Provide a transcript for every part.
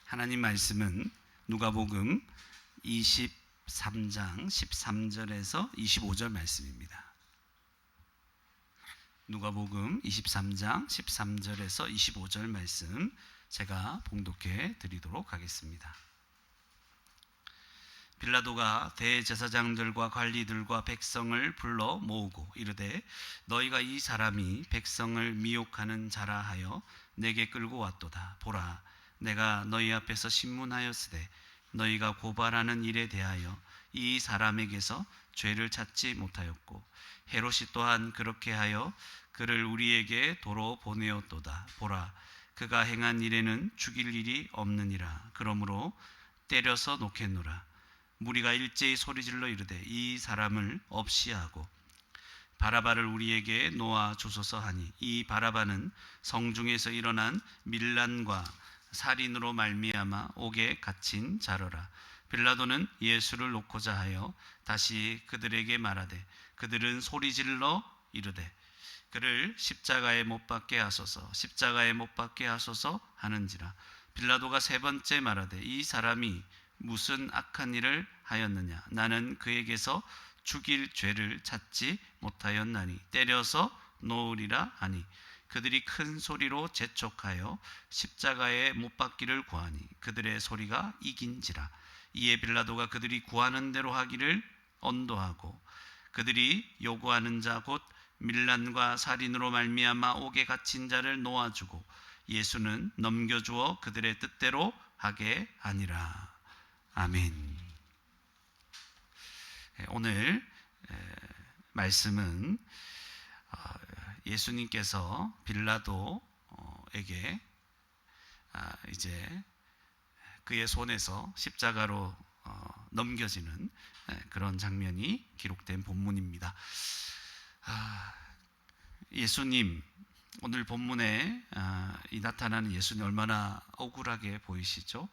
하나님 말씀은 누가복음 23장 13절에서 25절 말씀입니다. 누가복음 23장 13절에서 25절 말씀 제가 봉독해 드리도록 하겠습니다. 빌라도가 대제사장들과 관리들과 백성을 불러 모으고 이르되 너희가 이 사람이 백성을 미혹하는 자라 하여 내게 끌고 왔도다. 보라, 내가 너희 앞에서 신문하였으되 너희가 고발하는 일에 대하여 이 사람에게서 죄를 찾지 못하였고 헤롯이 또한 그렇게 하여 그를 우리에게 도로 보내었도다. 보라, 그가 행한 일에는 죽일 일이 없느니라. 그러므로 때려서 놓겠노라. 무리가 일제히 소리질러 이르되 이 사람을 없이 하고 바라바를 우리에게 놓아 주소서 하니, 이 바라바는 성중에서 일어난 밀란과 살인으로 말미암아 옥에 갇힌 자로라. 빌라도는 예수를 놓고자 하여 다시 그들에게 말하되 그들은 소리질러 이르되 그를 십자가에 못 박게 하소서, 십자가에 못 박게 하소서 하는지라. 빌라도가 세 번째 말하되 이 사람이 무슨 악한 일을 하였느냐? 나는 그에게서 죽일 죄를 찾지 못하였나니 때려서 놓으리라 하니, 그들이 큰 소리로 재촉하여 십자가에 못 박기를 구하니 그들의 소리가 이긴지라. 이에 빌라도가 그들이 구하는 대로 하기를 언도하고 그들이 요구하는 자 곧 밀란과 살인으로 말미암아 옥에 갇힌 자를 놓아주고 예수는 넘겨주어 그들의 뜻대로 하게 하니라. 아멘. 오늘 말씀은 예수님께서 빌라도에게 이제 그의 손에서 십자가로 넘겨지는 그런 장면이 기록된 본문입니다. 예수님, 오늘 본문에 나타나는 예수님 얼마나 억울하게 보이시죠?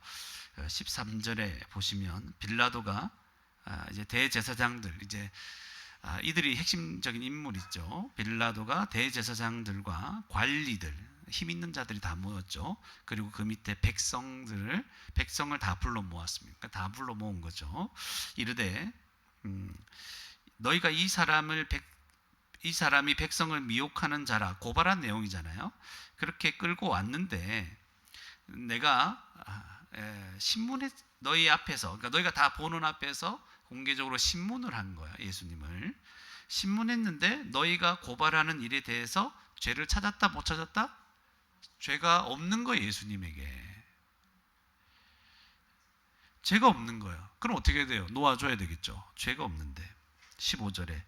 13절에 보시면 빌라도가 이제 대제사장들, 이제 이들이 핵심적인 인물이죠. 빌라도가 대제사장들과 관리들, 힘 있는 자들이 다 모였죠. 그리고 그 밑에 백성을 다 불러 모았습니다. 다 불러 모은 거죠. 이르되 너희가 이 사람이 백성을 미혹하는 자라, 고발한 내용이잖아요. 그렇게 끌고 왔는데 내가 신문에 너희 앞에서, 그러니까 너희가 다 보는 앞에서 공개적으로 신문을 한 거야. 예수님을 신문했는데 너희가 고발하는 일에 대해서 죄를 찾았다 못 찾았다? 죄가 없는 거예요. 예수님에게 죄가 없는 거예요. 그럼 어떻게 돼요? 놓아줘야 되겠죠. 죄가 없는데. 15절에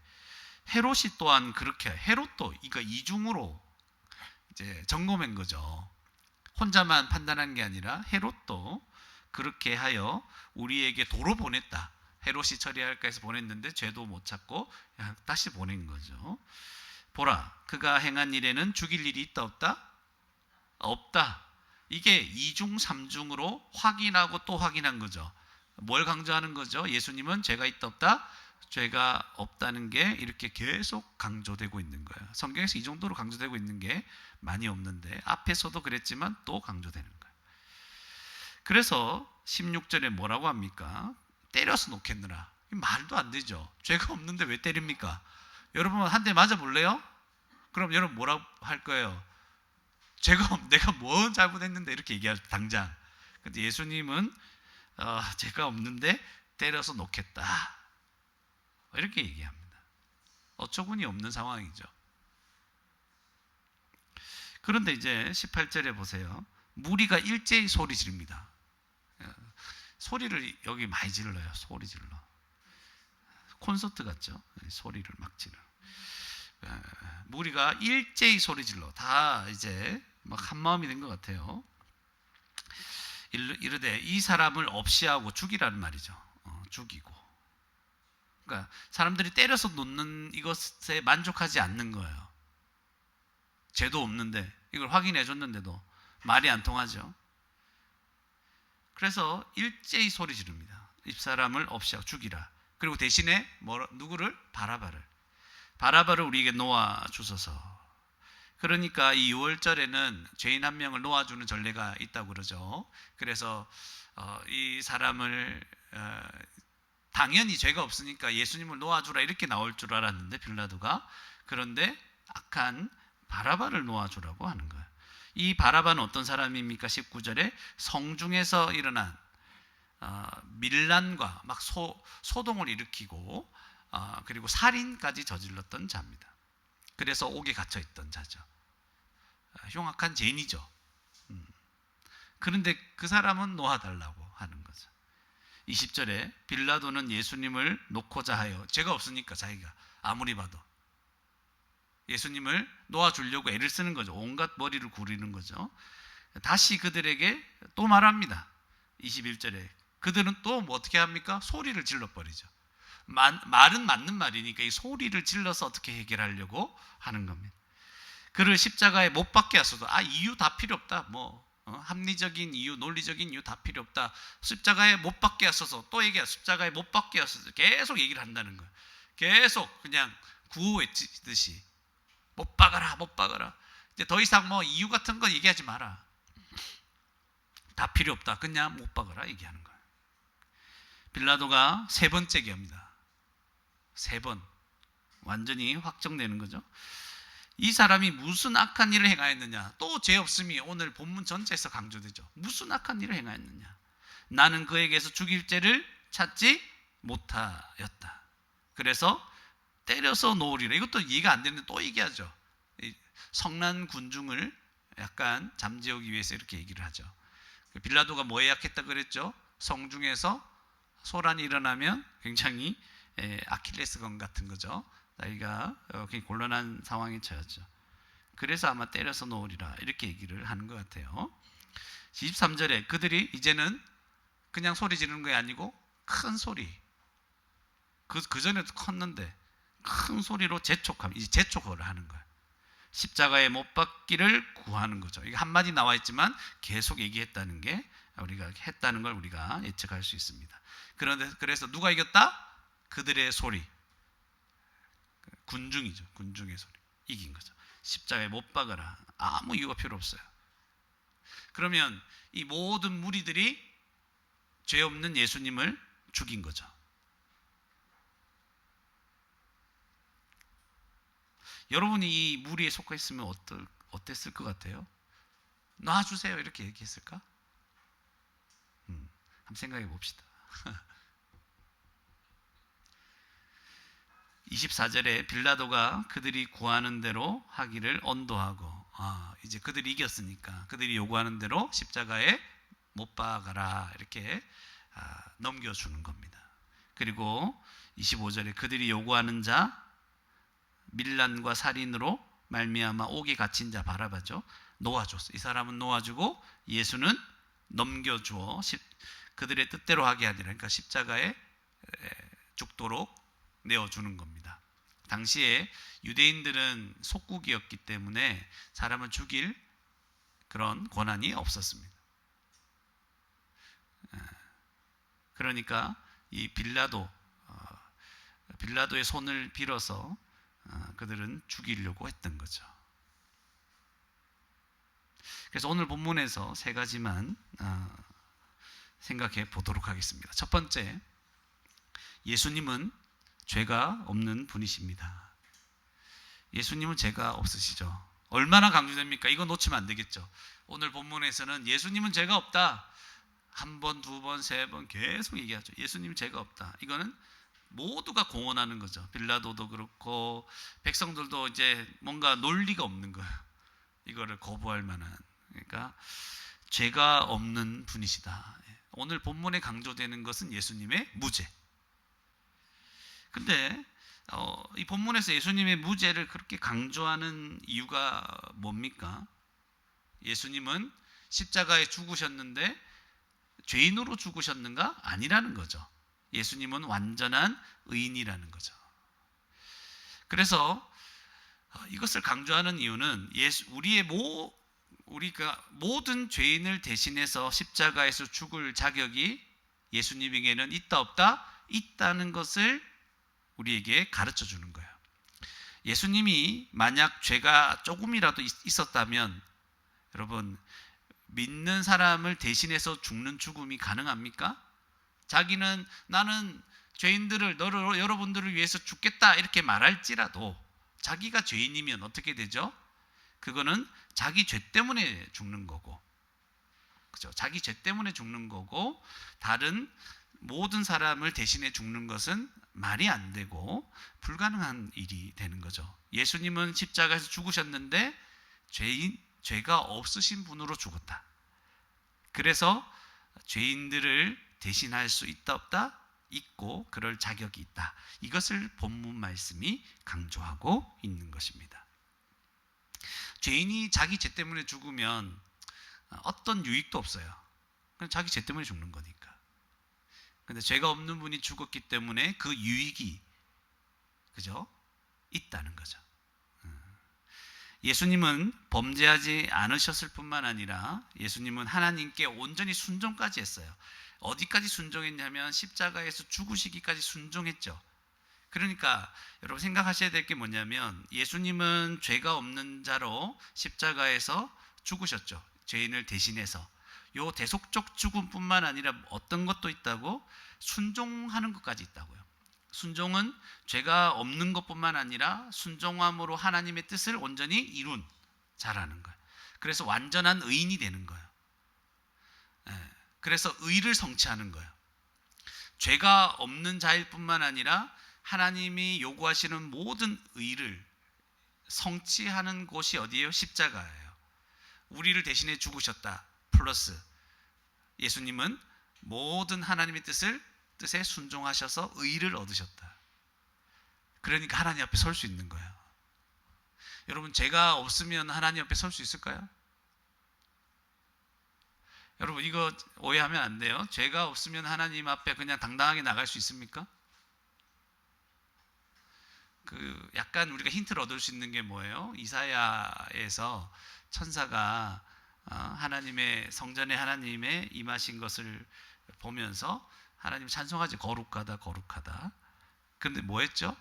헤롯이 또한 그렇게, 헤롯도 이거 이중으로 이제 점검한 거죠. 혼자만 판단한 게 아니라 헤롯도 그렇게 하여 우리에게 도로 보냈다. 헤롯이 처리할까 해서 보냈는데 죄도 못 찾고 다시 보낸 거죠. 보라, 그가 행한 일에는 죽일 일이 있다 없다? 없다. 이게 이중 삼중으로 확인하고 또 확인한 거죠. 뭘 강조하는 거죠? 예수님은 죄가 있다 없다? 죄가 없다는 게 이렇게 계속 강조되고 있는 거예요. 성경에서 이 정도로 강조되고 있는 게 많이 없는데 앞에서도 그랬지만 또 강조되는 거예요. 그래서 16절에 뭐라고 합니까? 때려서 놓겠느라. 말도 안 되죠. 죄가 없는데 왜 때립니까? 여러분 한 대 맞아 볼래요? 그럼 여러분 뭐라고 할 거예요? 내가 뭐 잘못했는데 이렇게 얘기할 당장. 근데 예수님은 죄가 없는데 때려서 놓겠다. 이렇게 얘기합니다. 어처구니 없는 상황이죠. 그런데 이제 18절에 보세요. 무리가 일제히 소리 지릅니다. 소리를 여기 많이 질러요. 소리 질러. 콘서트 같죠? 소리를 막 질러. 무리가 일제히 소리 질러. 다 이제 막 한 마음이 된 것 같아요. 이르되 이 사람을 없이 하고 죽이라는 말이죠. 죽이고. 그러니까 사람들이 때려서 놓는 이것에 만족하지 않는 거예요. 죄도 없는데 이걸 확인해 줬는데도 말이 안 통하죠. 그래서 일제히 소리 지릅니다. 이 사람을 없이 하고 죽이라. 그리고 대신에 누구를? 바라바를 우리에게 놓아 주소서. 그러니까 이 6월절에는 죄인 한 명을 놓아주는 전례가 있다고 그러죠. 그래서 이 사람을 당연히 죄가 없으니까 예수님을 놓아주라 이렇게 나올 줄 알았는데 빌라도가, 그런데 악한 바라바를 놓아주라고 하는 거예요. 이 바라바는 어떤 사람입니까? 19절에 성중에서 일어난 밀란과 막 소동을 일으키고 그리고 살인까지 저질렀던 자입니다. 그래서 옥에 갇혀 있던 자죠. 흉악한 죄인이죠. 그런데 그 사람은 놓아달라고 하는 거죠. 20절에 빌라도는 예수님을 놓고자 하여, 죄가 없으니까 자기가 아무리 봐도 예수님을 놓아주려고 애를 쓰는 거죠. 온갖 머리를 굴리는 거죠. 다시 그들에게 또 말합니다. 21절에 그들은 또 뭐 어떻게 합니까? 소리를 질러버리죠. 말은 맞는 말이니까 이 소리를 질러서 어떻게 해결하려고 하는 겁니다. 그를 십자가에 못 박게 하소서. 이유 다 필요 없다. 합리적인 이유, 논리적인 이유 다 필요 없다. 십자가에 못 박게 하소서. 또 얘기해. 십자가에 못 박게 하소서. 계속 얘기를 한다는 거예요. 계속 그냥 구호 외치듯이 못 박아라, 못 박아라. 이제 더 이상 이유 같은 거 얘기하지 마라. 다 필요 없다. 그냥 못 박아라 얘기하는 거예요. 빌라도가 세 번째 기합니다. 세 번 완전히 확정되는 거죠. 이 사람이 무슨 악한 일을 행하였느냐? 또 죄 없음이 오늘 본문 전체에서 강조되죠. 무슨 악한 일을 행하였느냐? 나는 그에게서 죽일 죄를 찾지 못하였다. 그래서 때려서 놓으리라. 이것도 이해가 안 되는데 또 얘기하죠. 성난 군중을 약간 잠재우기 위해서 이렇게 얘기를 하죠. 빌라도가 뭐에 약했다 그랬죠? 성중에서 소란이 일어나면 굉장히 아킬레스건 같은 거죠. 자기가 굉장히 곤란한 상황에 처했죠. 그래서 아마 때려서 놓으리라 이렇게 얘기를 하는 것 같아요. 23절에 그들이 이제는 그냥 소리 지르는 게 아니고 큰 소리, 그 전에도 컸는데 큰 소리로 이제 재촉을 하는 거예요. 십자가에 못 박기를 구하는 거죠. 이게 한마디 나와 있지만 계속 얘기했다는 게 우리가 했다는 걸 우리가 예측할 수 있습니다. 그런데 그래서 누가 이겼다? 그들의 소리, 군중이죠. 군중의 소리 이긴 거죠. 십자가에 못 박아라. 아무 이유가 필요 없어요. 그러면 이 모든 무리들이 죄 없는 예수님을 죽인 거죠. 여러분이 이 무리에 속했으면 어땠을 것 같아요? 놔주세요 이렇게 얘기했을까? 한번 생각해 봅시다. 24절에 빌라도가 그들이 구하는 대로 하기를 언도하고, 이제 그들이 이겼으니까 그들이 요구하는 대로 십자가에 못 박아라 이렇게 넘겨주는 겁니다. 그리고 25절에 그들이 요구하는 자 밀란과 살인으로 말미암아 옥에 갇힌 자 바라바죠. 놓아줬어. 이 사람은 놓아주고 예수는 넘겨주어 그들의 뜻대로 하게 하니라. 그러니까 십자가에 죽도록 내어주는 겁니다. 당시에 유대인들은 속국이었기 때문에 사람을 죽일 그런 권한이 없었습니다. 그러니까 이 빌라도의 손을 빌어서 그들은 죽이려고 했던 거죠. 그래서 오늘 본문에서 세 가지만 생각해 보도록 하겠습니다. 첫 번째, 예수님은 죄가 없는 분이십니다. 예수님은 죄가 없으시죠. 얼마나 강조됩니까? 이거 놓치면 안 되겠죠. 오늘 본문에서는 예수님은 죄가 없다. 한 번, 두 번, 세 번 계속 얘기하죠. 예수님은 죄가 없다. 이거는 모두가 공언하는 거죠. 빌라도도 그렇고 백성들도 이제 뭔가 논리가 없는 거예요. 이거를 거부할 만한. 그러니까 죄가 없는 분이시다. 오늘 본문에 강조되는 것은 예수님의 무죄. 근데 이 본문에서 예수님의 무죄를 그렇게 강조하는 이유가 뭡니까? 예수님은 십자가에 죽으셨는데 죄인으로 죽으셨는가? 아니라는 거죠. 예수님은 완전한 의인이라는 거죠. 그래서 이것을 강조하는 이유는 우리가 모든 죄인을 대신해서 십자가에서 죽을 자격이 예수님에게는 있다 없다? 있다는 것을 우리에게 가르쳐 주는 거예요. 예수님이 만약 죄가 조금이라도 있었다면 여러분, 믿는 사람을 대신해서 죽는 죽음이 가능합니까? 자기는 나는 죄인들을 여러분들을 위해서 죽겠다 이렇게 말할지라도 자기가 죄인이면 어떻게 되죠? 그거는 자기 죄 때문에 죽는 거고, 그죠? 자기 죄 때문에 죽는 거고, 다른 모든 사람을 대신해 죽는 것은 말이 안 되고 불가능한 일이 되는 거죠. 예수님은 십자가에서 죽으셨는데 죄가 없으신 분으로 죽었다. 그래서 죄인들을 대신할 수 있다 없다? 있고 그럴 자격이 있다. 이것을 본문 말씀이 강조하고 있는 것입니다. 죄인이 자기 죄 때문에 죽으면 어떤 유익도 없어요. 그냥 자기 죄 때문에 죽는 거니까. 근데 죄가 없는 분이 죽었기 때문에 그 유익이, 그죠? 있다는 거죠. 예수님은 범죄하지 않으셨을 뿐만 아니라 예수님은 하나님께 온전히 순종까지 했어요. 어디까지 순종했냐면 십자가에서 죽으시기까지 순종했죠. 그러니까 여러분 생각하셔야 될 게 뭐냐면 예수님은 죄가 없는 자로 십자가에서 죽으셨죠. 죄인을 대신해서. 요 대속적 죽음뿐만 아니라 어떤 것도 있다고? 순종하는 것까지 있다고요. 순종은 죄가 없는 것뿐만 아니라 순종함으로 하나님의 뜻을 온전히 이룬 자라는 거예요. 그래서 완전한 의인이 되는 거예요. 그래서 의를 성취하는 거예요. 죄가 없는 자일 뿐만 아니라 하나님이 요구하시는 모든 의를 성취하는 곳이 어디예요? 십자가예요. 우리를 대신해 죽으셨다. 플러스 예수님은 모든 하나님의 뜻에 순종하셔서 의를 얻으셨다. 그러니까 하나님 앞에 설 수 있는 거예요. 여러분, 죄가 없으면 하나님 앞에 설 수 있을까요? 여러분, 이거 오해하면 안 돼요. 죄가 없으면 하나님 앞에 그냥 당당하게 나갈 수 있습니까? 약간 우리가 힌트를 얻을 수 있는 게 뭐예요? 이사야에서 천사가 하나님의 성전에 하나님의 임하신 것을 보면서 하나님 찬송하지, 거룩하다 거룩하다. 근데 뭐 했죠?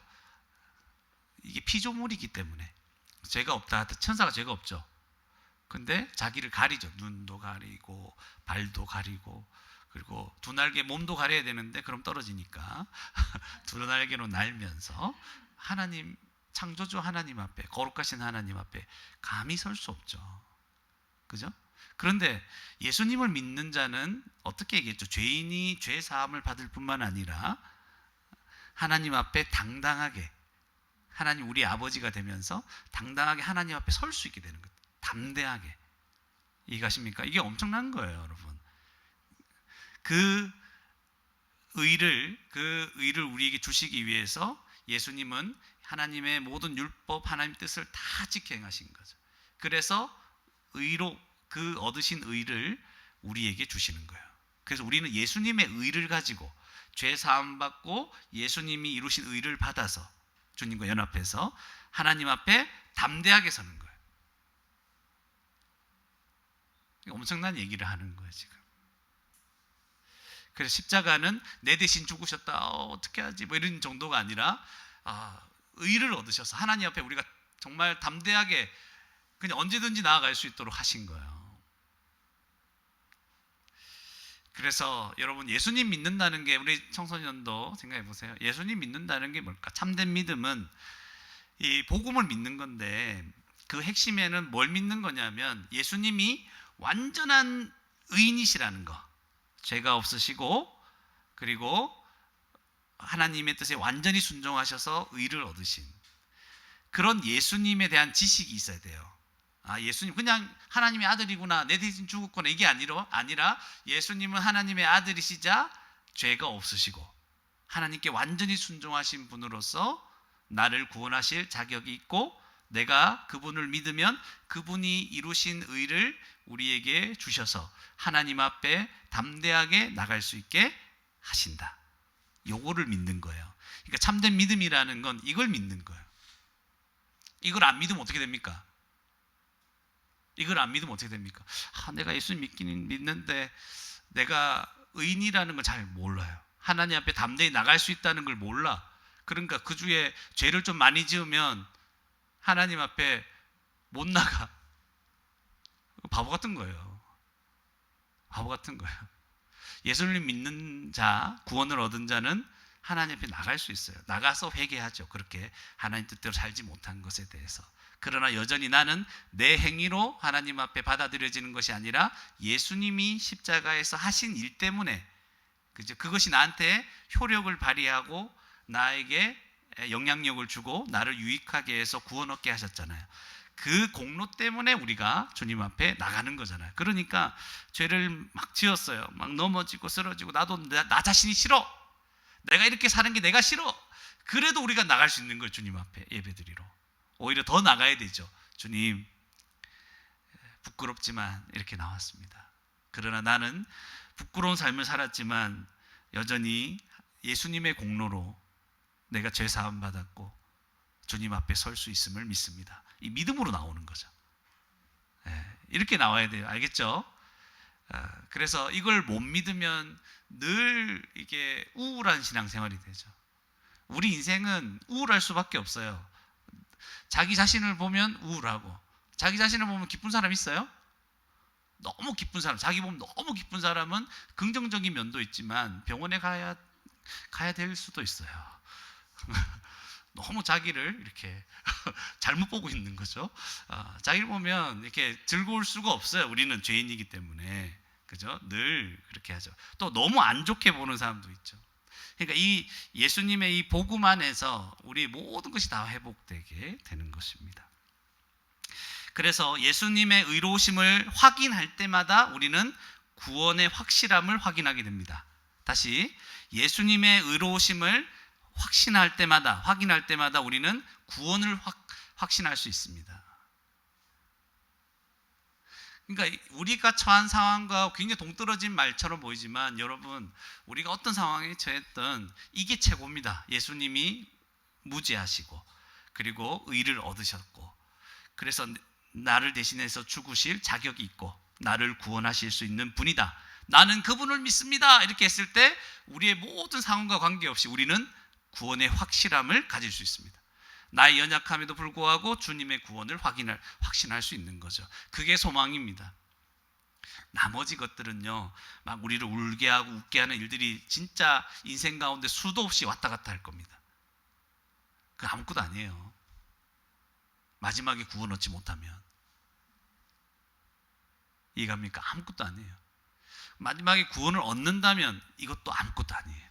이게 피조물이기 때문에 죄가 없다. 천사가 죄가 없죠. 근데 자기를 가리죠. 눈도 가리고 발도 가리고, 그리고 두 날개 몸도 가려야 되는데 그럼 떨어지니까 두 날개로 날면서 하나님, 창조주 하나님 앞에, 거룩하신 하나님 앞에 감히 설 수 없죠. 그죠? 그런데 예수님을 믿는 자는 어떻게 얘기했죠? 죄인이 죄 사함을 받을 뿐만 아니라 하나님 앞에 당당하게, 하나님 우리 아버지가 되면서 당당하게 하나님 앞에 설 수 있게 되는 거예요. 담대하게. 이해가십니까? 이게 엄청난 거예요, 여러분. 그 의를 우리에게 주시기 위해서 예수님은 하나님의 모든 율법, 하나님의 뜻을 다 지켜 행하신 거죠. 그래서 의로 그 얻으신 의를 우리에게 주시는 거예요. 그래서 우리는 예수님의 의를 가지고 죄 사함 받고 예수님이 이루신 의를 받아서 주님과 연합해서 하나님 앞에 담대하게 서는 거예요. 엄청난 얘기를 하는 거예요, 지금. 그래서 십자가는 내 대신 죽으셨다, 어떻게 하지, 뭐 이런 정도가 아니라 의를 얻으셔서 하나님 앞에 우리가 정말 담대하게 그냥 언제든지 나아갈 수 있도록 하신 거예요. 그래서 여러분, 예수님 믿는다는 게, 우리 청소년도 생각해 보세요. 예수님 믿는다는 게 뭘까? 참된 믿음은 이 복음을 믿는 건데, 그 핵심에는 뭘 믿는 거냐면 예수님이 완전한 의인이시라는 거. 죄가 없으시고 그리고 하나님의 뜻에 완전히 순종하셔서 의를 얻으신 그런 예수님에 대한 지식이 있어야 돼요. 예수님 그냥 하나님의 아들이구나, 내 대신 죽었구나, 이게 아니라 예수님은 하나님의 아들이시자 죄가 없으시고 하나님께 완전히 순종하신 분으로서 나를 구원하실 자격이 있고, 내가 그분을 믿으면 그분이 이루신 의를 우리에게 주셔서 하나님 앞에 담대하게 나갈 수 있게 하신다. 요거를 믿는 거예요. 그러니까 참된 믿음이라는 건 이걸 믿는 거예요. 이걸 안 믿으면 어떻게 됩니까? 이걸 안 믿으면 어떻게 됩니까? 내가 예수님 믿기는 믿는데 내가 의인이라는 걸 잘 몰라요. 하나님 앞에 담대히 나갈 수 있다는 걸 몰라. 그러니까 그 주에 죄를 좀 많이 지으면 하나님 앞에 못 나가. 바보 같은 거예요. 바보 같은 거예요. 예수님 믿는 자, 구원을 얻은 자는 하나님 앞에 나갈 수 있어요. 나가서 회개하죠. 그렇게 하나님 뜻대로 살지 못한 것에 대해서. 그러나 여전히 나는 내 행위로 하나님 앞에 받아들여지는 것이 아니라 예수님이 십자가에서 하신 일 때문에, 그죠? 그것이 나한테 효력을 발휘하고 나에게 영향력을 주고 나를 유익하게 해서 구원 얻게 하셨잖아요. 그 공로 때문에 우리가 주님 앞에 나가는 거잖아요. 그러니까 죄를 막 지었어요. 막 넘어지고 쓰러지고 나도 나 자신이 싫어. 내가 이렇게 사는 게 내가 싫어. 그래도 우리가 나갈 수 있는 거예요. 주님 앞에 예배드리러. 오히려 더 나가야 되죠. 주님, 부끄럽지만 이렇게 나왔습니다. 그러나 나는 부끄러운 삶을 살았지만 여전히 예수님의 공로로 내가 죄 사함 받았고 주님 앞에 설 수 있음을 믿습니다. 이 믿음으로 나오는 거죠. 이렇게 나와야 돼요. 알겠죠? 그래서 이걸 못 믿으면 늘 이게 우울한 신앙생활이 되죠. 우리 인생은 우울할 수밖에 없어요. 자기 자신을 보면 우울하고, 자기 자신을 보면 기쁜 사람 있어요? 너무 기쁜 사람, 자기 보면 너무 기쁜 사람은 긍정적인 면도 있지만 병원에 가야 될 수도 있어요. 너무 자기를 이렇게 잘못 보고 있는 거죠. 자기를 보면 이렇게 즐거울 수가 없어요. 우리는 죄인이기 때문에. 그죠? 늘 그렇게 하죠. 또 너무 안 좋게 보는 사람도 있죠. 그러니까 이 예수님의 이 복음 안에서 우리 모든 것이 다 회복되게 되는 것입니다. 그래서 예수님의 의로우심을 확인할 때마다 우리는 구원의 확실함을 확인하게 됩니다. 다시, 예수님의 의로우심을 확인할 때마다 우리는 구원을 확신할 수 있습니다. 그러니까 우리가 처한 상황과 굉장히 동떨어진 말처럼 보이지만 여러분, 우리가 어떤 상황에 처했던 이게 최고입니다. 예수님이 무죄하시고 그리고 의를 얻으셨고, 그래서 나를 대신해서 죽으실 자격이 있고 나를 구원하실 수 있는 분이다. 나는 그분을 믿습니다. 이렇게 했을 때 우리의 모든 상황과 관계없이 우리는 구원의 확실함을 가질 수 있습니다. 나의 연약함에도 불구하고 주님의 구원을 확신할 수 있는 거죠. 그게 소망입니다. 나머지 것들은요, 막 우리를 울게 하고 웃게 하는 일들이 진짜 인생 가운데 수도 없이 왔다 갔다 할 겁니다. 그 아무것도 아니에요. 마지막에 구원 얻지 못하면. 이해갑니까? 아무것도 아니에요. 마지막에 구원을 얻는다면 이것도 아무것도 아니에요.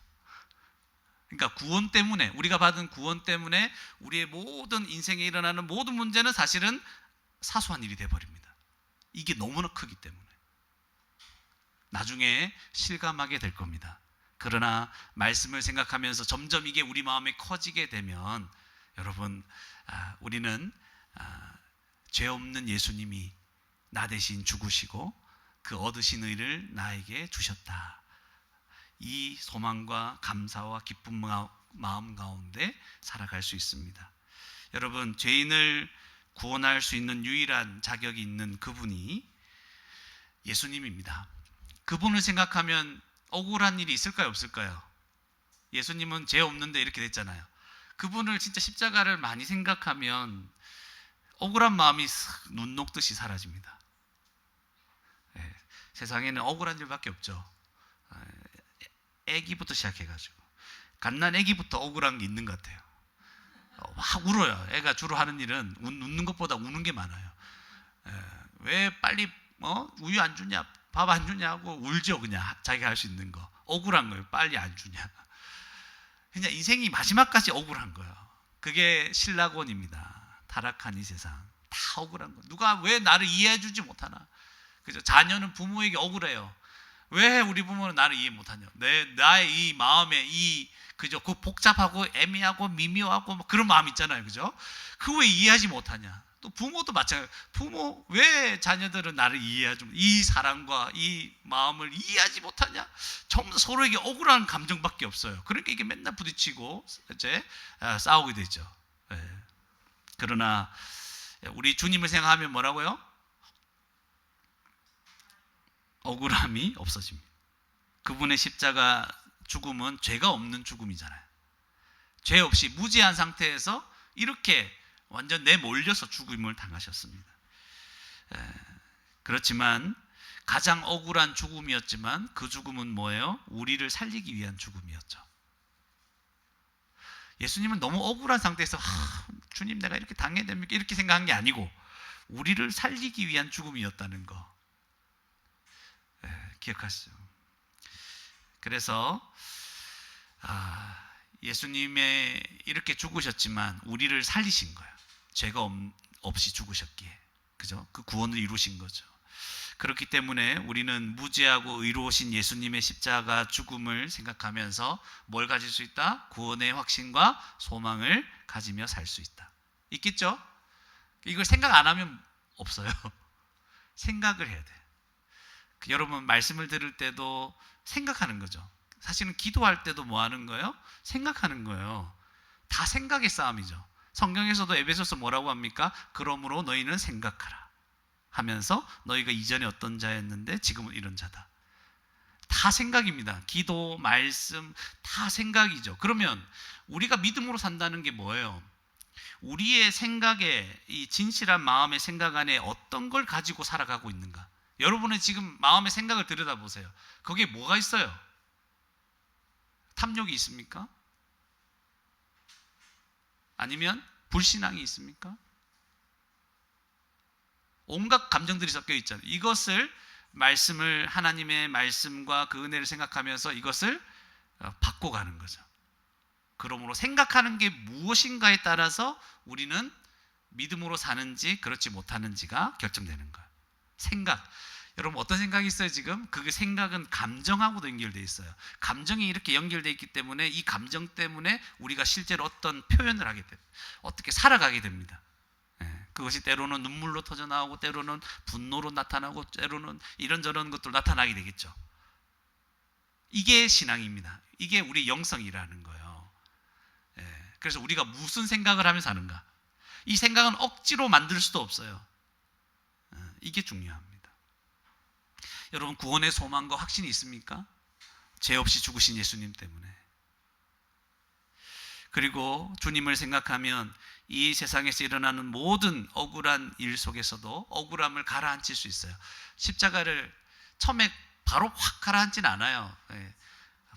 그러니까 구원 때문에, 우리가 받은 구원 때문에 우리의 모든 인생에 일어나는 모든 문제는 사실은 사소한 일이 되어버립니다. 이게 너무나 크기 때문에 나중에 실감하게 될 겁니다. 그러나 말씀을 생각하면서 점점 이게 우리 마음에 커지게 되면 여러분, 우리는 죄 없는 예수님이 나 대신 죽으시고 그 얻으신 의를 나에게 주셨다. 이 소망과 감사와 기쁜 마음 가운데 살아갈 수 있습니다. 여러분, 죄인을 구원할 수 있는 유일한 자격이 있는 그분이 예수님입니다. 그분을 생각하면 억울한 일이 있을까요, 없을까요? 예수님은 죄 없는데 이렇게 됐잖아요. 그분을 진짜 십자가를 많이 생각하면 억울한 마음이 눈 녹듯이 사라집니다. 세상에는 억울한 일밖에 없죠. 애기부터 시작해가지고 갓난 애기부터 억울한 게 있는 것 같아요. 막 울어요. 애가 주로 하는 일은 웃는 것보다 우는 게 많아요. 왜 빨리 우유 안 주냐, 밥 안 주냐 하고 울죠. 그냥 자기가 할 수 있는 거. 억울한 거예요. 빨리 안 주냐. 그냥 인생이 마지막까지 억울한 거예요. 그게 신라곤입니다. 타락한 이 세상 다 억울한 거. 누가 왜 나를 이해해 주지 못하나. 그죠? 자녀는 부모에게 억울해요. 왜 우리 부모는 나를 이해 못하냐? 나의 이 마음에 그죠? 그 복잡하고 애매하고 미묘하고 그런 마음 있잖아요, 그죠? 그거 왜 이해하지 못하냐? 또 부모도 마찬가지. 부모 왜 자녀들은 나를 이해하지 못? 이 사랑과 이 마음을 이해하지 못하냐? 전부 서로에게 억울한 감정밖에 없어요. 그러니까 이게 맨날 부딪히고 이제 싸우게 되죠. 그러나 우리 주님을 생각하면 뭐라고요? 억울함이 없어집니다. 그분의 십자가 죽음은 죄가 없는 죽음이잖아요. 죄 없이 무죄한 상태에서 이렇게 완전 내몰려서 죽음을 당하셨습니다. 그렇지만 가장 억울한 죽음이었지만 그 죽음은 뭐예요? 우리를 살리기 위한 죽음이었죠. 예수님은 너무 억울한 상태에서 주님 내가 이렇게 당해야 됩니까? 이렇게 생각한 게 아니고 우리를 살리기 위한 죽음이었다는 거 기억하시죠? 그래서 예수님의 이렇게 죽으셨지만 우리를 살리신 거예요. 죄가 없이 죽으셨기에, 그죠? 그 구원을 이루신 거죠. 그렇기 때문에 우리는 무죄하고 의로우신 예수님의 십자가 죽음을 생각하면서 뭘 가질 수 있다? 구원의 확신과 소망을 가지며 살 수 있다. 있겠죠? 이걸 생각 안 하면 없어요. 생각을 해야 돼요. 여러분 말씀을 들을 때도 생각하는 거죠. 사실은 기도할 때도 뭐 하는 거예요? 생각하는 거예요. 다 생각의 싸움이죠. 성경에서도 에베소서 뭐라고 합니까? 그러므로 너희는 생각하라 하면서 너희가 이전에 어떤 자였는데 지금은 이런 자다. 다 생각입니다. 기도, 말씀 다 생각이죠. 그러면 우리가 믿음으로 산다는 게 뭐예요? 우리의 생각에, 이 진실한 마음의 생각 안에 어떤 걸 가지고 살아가고 있는가? 여러분의 지금 마음의 생각을 들여다보세요. 거기에 뭐가 있어요? 탐욕이 있습니까? 아니면 불신앙이 있습니까? 온갖 감정들이 섞여 있잖아요. 이것을 말씀을, 하나님의 말씀과 그 은혜를 생각하면서 이것을 바꿔가는 거죠. 그러므로 생각하는 게 무엇인가에 따라서 우리는 믿음으로 사는지 그렇지 못하는지가 결정되는 거예요. 생각. 여러분 어떤 생각이 있어요 지금? 그 생각은 감정하고도 연결되어 있어요. 감정이 이렇게 연결되어 있기 때문에 이 감정 때문에 우리가 실제로 어떤 표현을 하게 돼요. 어떻게 살아가게 됩니다. 그것이 때로는 눈물로 터져나오고 때로는 분노로 나타나고 때로는 이런저런 것들 나타나게 되겠죠. 이게 신앙입니다. 이게 우리 영성이라는 거예요. 그래서 우리가 무슨 생각을 하면서 사는가? 이 생각은 억지로 만들 수도 없어요. 이게 중요합니다. 여러분 구원의 소망과 확신이 있습니까? 죄 없이 죽으신 예수님 때문에. 그리고 주님을 생각하면 이 세상에서 일어나는 모든 억울한 일 속에서도 억울함을 가라앉힐 수 있어요. 십자가를 처음에 바로 확 가라앉진 않아요.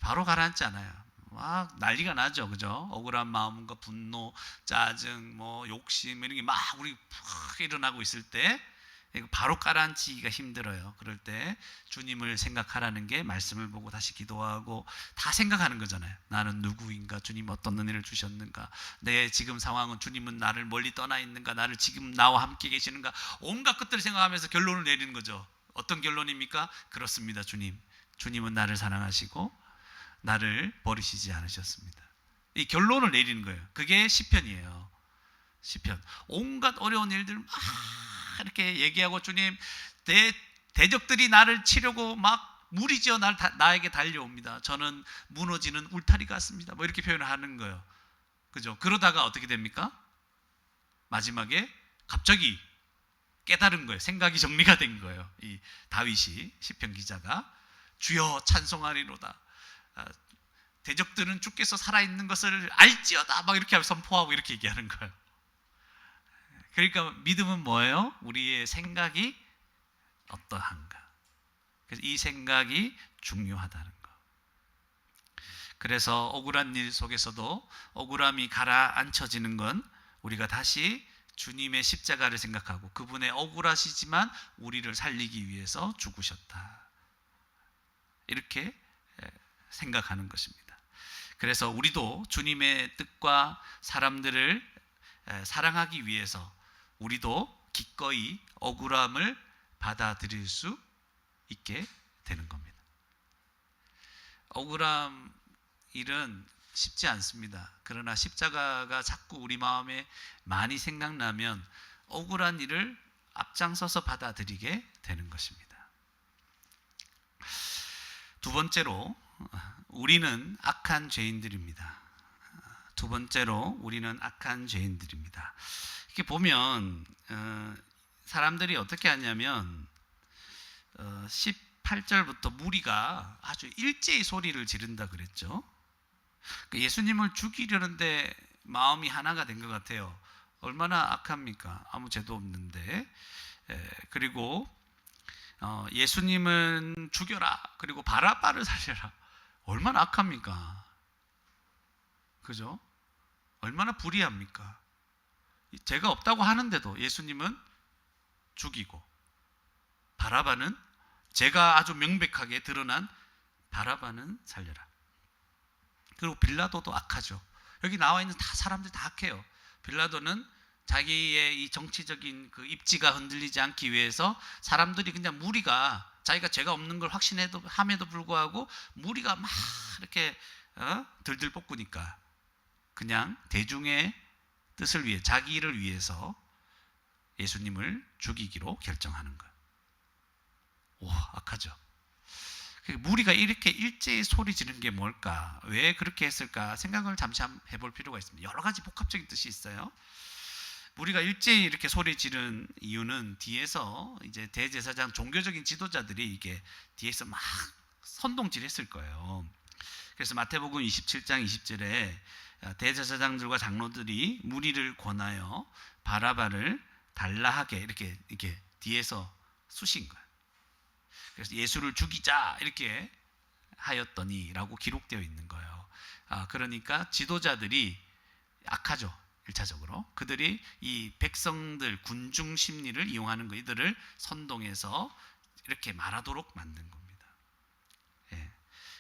바로 가라앉지 않아요. 막 난리가 나죠, 그죠? 억울한 마음과 분노, 짜증, 뭐 욕심 이런 게 막 우리 팍 일어나고 있을 때 바로 가라앉히기가 힘들어요. 그럴 때 주님을 생각하라는 게 말씀을 보고 다시 기도하고 다 생각하는 거잖아요. 나는 누구인가? 주님 어떤 은혜를 주셨는가? 내 지금 상황은 주님은 나를 멀리 떠나 있는가? 나를 지금 나와 함께 계시는가? 온갖 것들을 생각하면서 결론을 내리는 거죠. 어떤 결론입니까? 그렇습니다. 주님은 나를 사랑하시고 나를 버리시지 않으셨습니다. 이 결론을 내리는 거예요. 그게 시편이에요. 시편. 온갖 어려운 일들 막 이렇게 얘기하고 주님 대적들이 나를 치려고 막 무리지어 나에게 달려옵니다. 저는 무너지는 울타리 같습니다. 뭐 이렇게 표현을 하는 거예요. 그죠? 그러다가 어떻게 됩니까? 마지막에 갑자기 깨달은 거예요. 생각이 정리가 된 거예요. 이 다윗이 시편 기자가 주여 찬송하리로다. 대적들은 주께서 살아있는 것을 알지어다. 막 이렇게 선포하고 이렇게 얘기하는 거예요. 그러니까 믿음은 뭐예요? 우리의 생각이 어떠한가. 그래서 이 생각이 중요하다는 거. 그래서 억울한 일 속에서도 억울함이 가라앉혀지는 건 우리가 다시 주님의 십자가를 생각하고 그분의 억울하시지만 우리를 살리기 위해서 죽으셨다. 이렇게 생각하는 것입니다. 그래서 우리도 주님의 뜻과 사람들을 사랑하기 위해서 우리도 기꺼이 억울함을 받아들일 수 있게 되는 겁니다. 억울함 일은 쉽지 않습니다. 그러나 십자가가 자꾸 우리 마음에 많이 생각나면 억울한 일을 앞장서서 받아들이게 되는 것입니다. 두 번째로 우리는 악한 죄인들입니다. 두 번째로 우리는 악한 죄인들입니다. 이렇게 보면 사람들이 어떻게 하냐면 18절부터 무리가 아주 일제히 소리를 지른다 그랬죠. 예수님을 죽이려는데 마음이 하나가 된 것 같아요. 얼마나 악합니까? 아무 죄도 없는데. 그리고 예수님은 죽여라, 그리고 바라바를 살려라. 얼마나 악합니까? 그죠? 얼마나 불의합니까? 죄가 없다고 하는데도 예수님은 죽이고, 바라바는 죄가 아주 명백하게 드러난 바라바는 살려라. 그리고 빌라도도 악하죠. 여기 나와 있는 다 사람들 다 악해요. 빌라도는 자기의 이 정치적인 그 입지가 흔들리지 않기 위해서 사람들이 그냥 무리가, 자기가 죄가 없는 걸 확신해도 함에도 불구하고 무리가 막 이렇게 들들 볶으니까 그냥 대중의 뜻을 위해, 자기 일을 위해서 예수님을 죽이기로 결정하는 거예요. 와, 악하죠. 무리가 이렇게 일제히 소리 지르는 게 뭘까? 왜 그렇게 했을까? 생각을 잠시 해볼 필요가 있습니다. 여러 가지 복합적인 뜻이 있어요. 무리가 일제히 이렇게 소리 지른 이유는 뒤에서 이제 대제사장, 종교적인 지도자들이 이게 뒤에서 막 선동질했을 거예요. 그래서 마태복음 27장 20절에 대제사장들과 장로들이 무리를 권하여 바라바를 달라하게 이렇게 뒤에서 쑤신 거예요. 그래서 예수를 죽이자 이렇게 하였더니라고 기록되어 있는 거예요. 그러니까 지도자들이 악하죠. 1차적으로 그들이 이 백성들 군중 심리를 이용하는 거, 이들을 선동해서 이렇게 말하도록 만든 겁니다.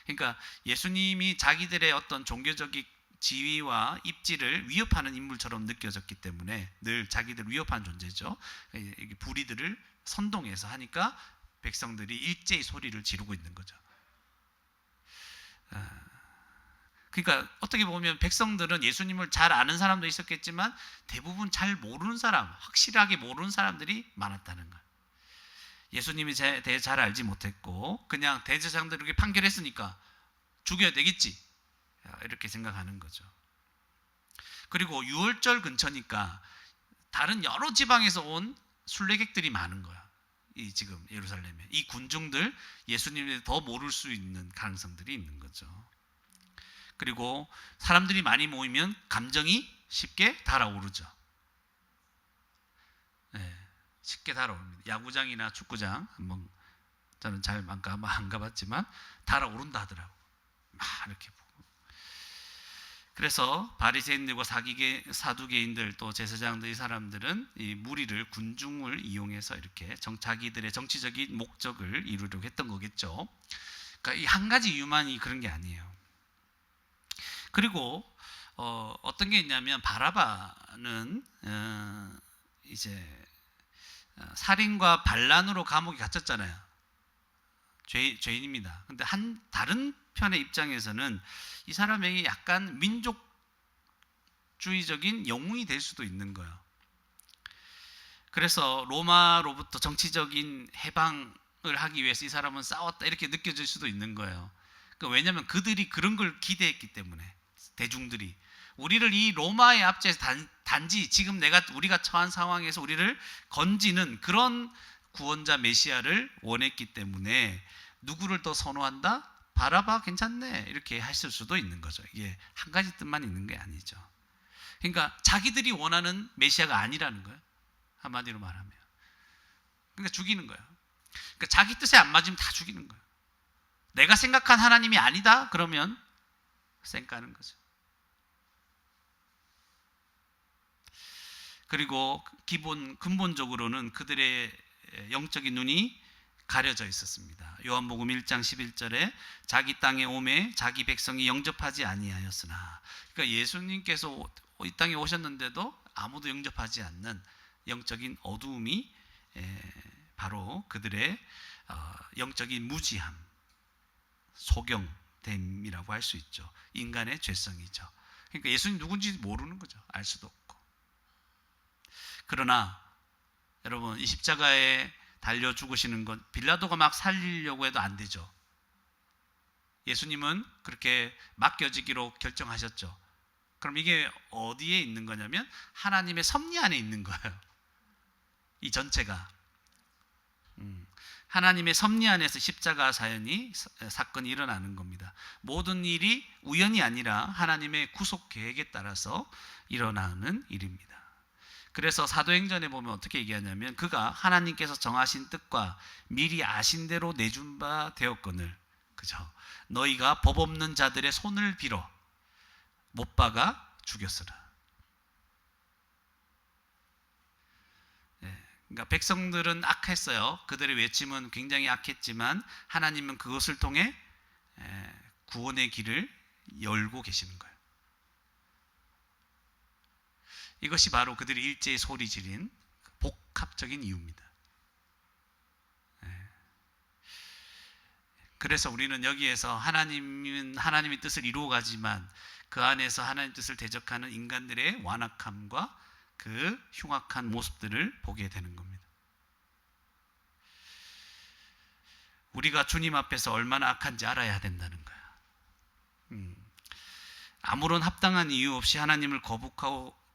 그러니까 예수님이 자기들의 어떤 종교적인 지위와 입지를 위협하는 인물처럼 느껴졌기 때문에 늘 자기들 위협한 존재죠. 불의들을 선동해서 하니까 백성들이 일제히 소리를 지르고 있는 거죠. 그러니까 어떻게 보면 백성들은 예수님을 잘 아는 사람도 있었겠지만 대부분 잘 모르는 사람, 확실하게 모르는 사람들이 많았다는 거예요. 예수님에 대해 잘 알지 못했고 그냥 대제사장들이 판결했으니까 죽여야 되겠지, 이렇게 생각하는 거죠. 그리고 유월절 근처니까 다른 여러 지방에서 온 순례객들이 많은 거야. 이 지금 예루살렘에 이 군중들 예수님에 더 모를 수 있는 가능성들이 있는 거죠. 그리고 사람들이 많이 모이면 감정이 쉽게 달아오르죠. 쉽게 달아오릅니다. 야구장이나 축구장 한번, 저는 잘 안 가봤지만 달아오른다 하더라고. 막 이렇게 보고. 그래서 바리새인들과 사두개인들 또 제사장들, 이 사람들은 이 무리를, 군중을 이용해서 이렇게 자기들의 정치적인 목적을 이루려고 했던 거겠죠. 그러니까 이 한 가지 이유만이 그런 게 아니에요. 그리고 어떤 게 있냐면 바라바는 이제 살인과 반란으로 감옥에 갇혔잖아요. 죄인입니다. 근데 다른 편의 입장에서는 이 사람에게 약간 민족주의적인 영웅이 될 수도 있는 거예요. 그래서 로마로부터 정치적인 해방을 하기 위해서 이 사람은 싸웠다, 이렇게 느껴질 수도 있는 거예요. 그러니까 왜냐하면 그들이 그런 걸 기대했기 때문에, 대중들이 우리를 이 로마의 압제에서 단지 지금 우리가 처한 상황에서 우리를 건지는 그런 구원자 메시아를 원했기 때문에 누구를 더 선호한다? 바라바 괜찮네, 이렇게 했을 수도 있는 거죠. 이게 한 가지 뜻만 있는 게 아니죠. 그러니까 자기들이 원하는 메시아가 아니라는 거예요. 한마디로 말하면. 그러니까 죽이는 거예요. 그러니까 자기 뜻에 안 맞으면 다 죽이는 거예요. 내가 생각한 하나님이 아니다? 그러면 쌩까는 거죠. 그리고 근본적으로는 그들의 영적인 눈이 가려져 있었습니다. 요한복음 1장 11절에 자기 땅에 오매 자기 백성이 영접하지 아니하였으나, 그러니까 예수님께서 이 땅에 오셨는데도 아무도 영접하지 않는 영적인 어두움이 바로 그들의 영적인 무지함, 소경됨이라고 할 수 있죠. 인간의 죄성이죠. 그러니까 예수님 누군지 모르는 거죠. 알 수도 없고. 그러나 여러분, 이 십자가에 달려 죽으시는 건 빌라도가 막 살리려고 해도 안 되죠. 예수님은 그렇게 맡겨지기로 결정하셨죠. 그럼 이게 어디에 있는 거냐면 하나님의 섭리 안에 있는 거예요. 이 전체가 하나님의 섭리 안에서 십자가 사건이 일어나는 겁니다. 모든 일이 우연이 아니라 하나님의 구속 계획에 따라서 일어나는 일입니다. 그래서 사도행전에 보면 어떻게 얘기하냐면 그가 하나님께서 정하신 뜻과 미리 아신 대로 내준 바 되었거늘, 그죠? 너희가 법 없는 자들의 손을 빌어 못 박아 죽였으라. 그러니까 백성들은 악했어요. 그들의 외침은 굉장히 악했지만 하나님은 그것을 통해 구원의 길을 열고 계시는 거예요. 이것이 바로 그들이 일제히 소리 지른 복합적인 이유입니다. 그래서 우리는 여기에서 하나님은 하나님의 뜻을 이루어가지만 그 안에서 하나님의 뜻을 대적하는 인간들의 완악함과 그 흉악한 모습들을 보게 되는 겁니다. 우리가 주님 앞에서 얼마나 악한지 알아야 된다는 거야. 아무런 합당한 이유 없이 하나님을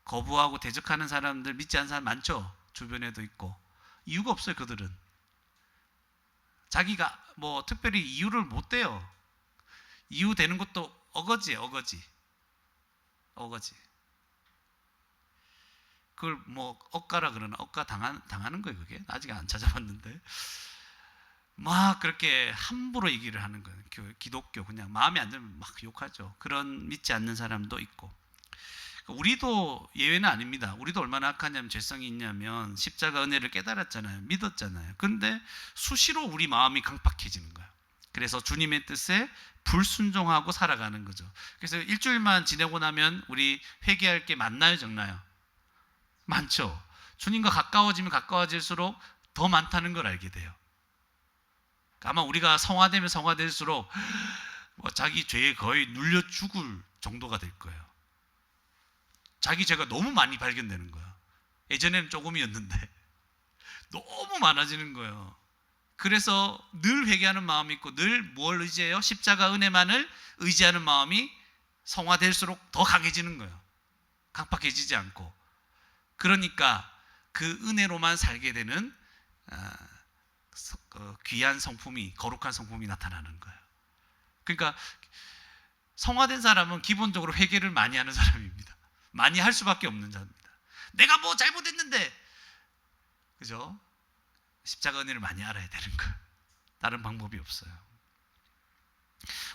거부하고 대적하는 사람들, 믿지 않는 사람 많죠. 주변에도 있고. 이유가 없어요. 그들은 자기가 뭐 특별히 이유를 못 대요. 이유 되는 것도 어거지예요. 어거지. 그걸 뭐 억가라 그러나, 억가 당하는 거예요. 그게 아직 안 찾아봤는데 막 그렇게 함부로 얘기를 하는 거예요. 기독교 그냥 마음에 안 들면 막 욕하죠. 그런 믿지 않는 사람도 있고. 우리도 예외는 아닙니다. 우리도 얼마나 악하냐면, 죄성이 있냐면 십자가 은혜를 깨달았잖아요. 믿었잖아요. 그런데 수시로 우리 마음이 강팍해지는 거예요. 그래서 주님의 뜻에 불순종하고 살아가는 거죠. 그래서 일주일만 지내고 나면 우리 회개할 게 많나요, 적나요? 많죠. 주님과 가까워지면 가까워질수록 더 많다는 걸 알게 돼요. 아마 우리가 성화되면 성화될수록 자기 죄에 거의 눌려 죽을 정도가 될 거예요. 자기 죄가 너무 많이 발견되는 거야. 예전에는 조금이었는데 너무 많아지는 거예요. 그래서 늘 회개하는 마음이 있고, 늘 뭘 의지해요? 십자가 은혜만을 의지하는 마음이 성화될수록 더 강해지는 거예요. 강팍해지지 않고. 그러니까 그 은혜로만 살게 되는 귀한 성품이, 거룩한 성품이 나타나는 거예요. 그러니까 성화된 사람은 기본적으로 회개를 많이 하는 사람입니다. 많이 할 수밖에 없는 자입니다. 내가 뭐 잘못했는데, 그죠? 십자가 은혜를 많이 알아야 되는 거예요. 다른 방법이 없어요.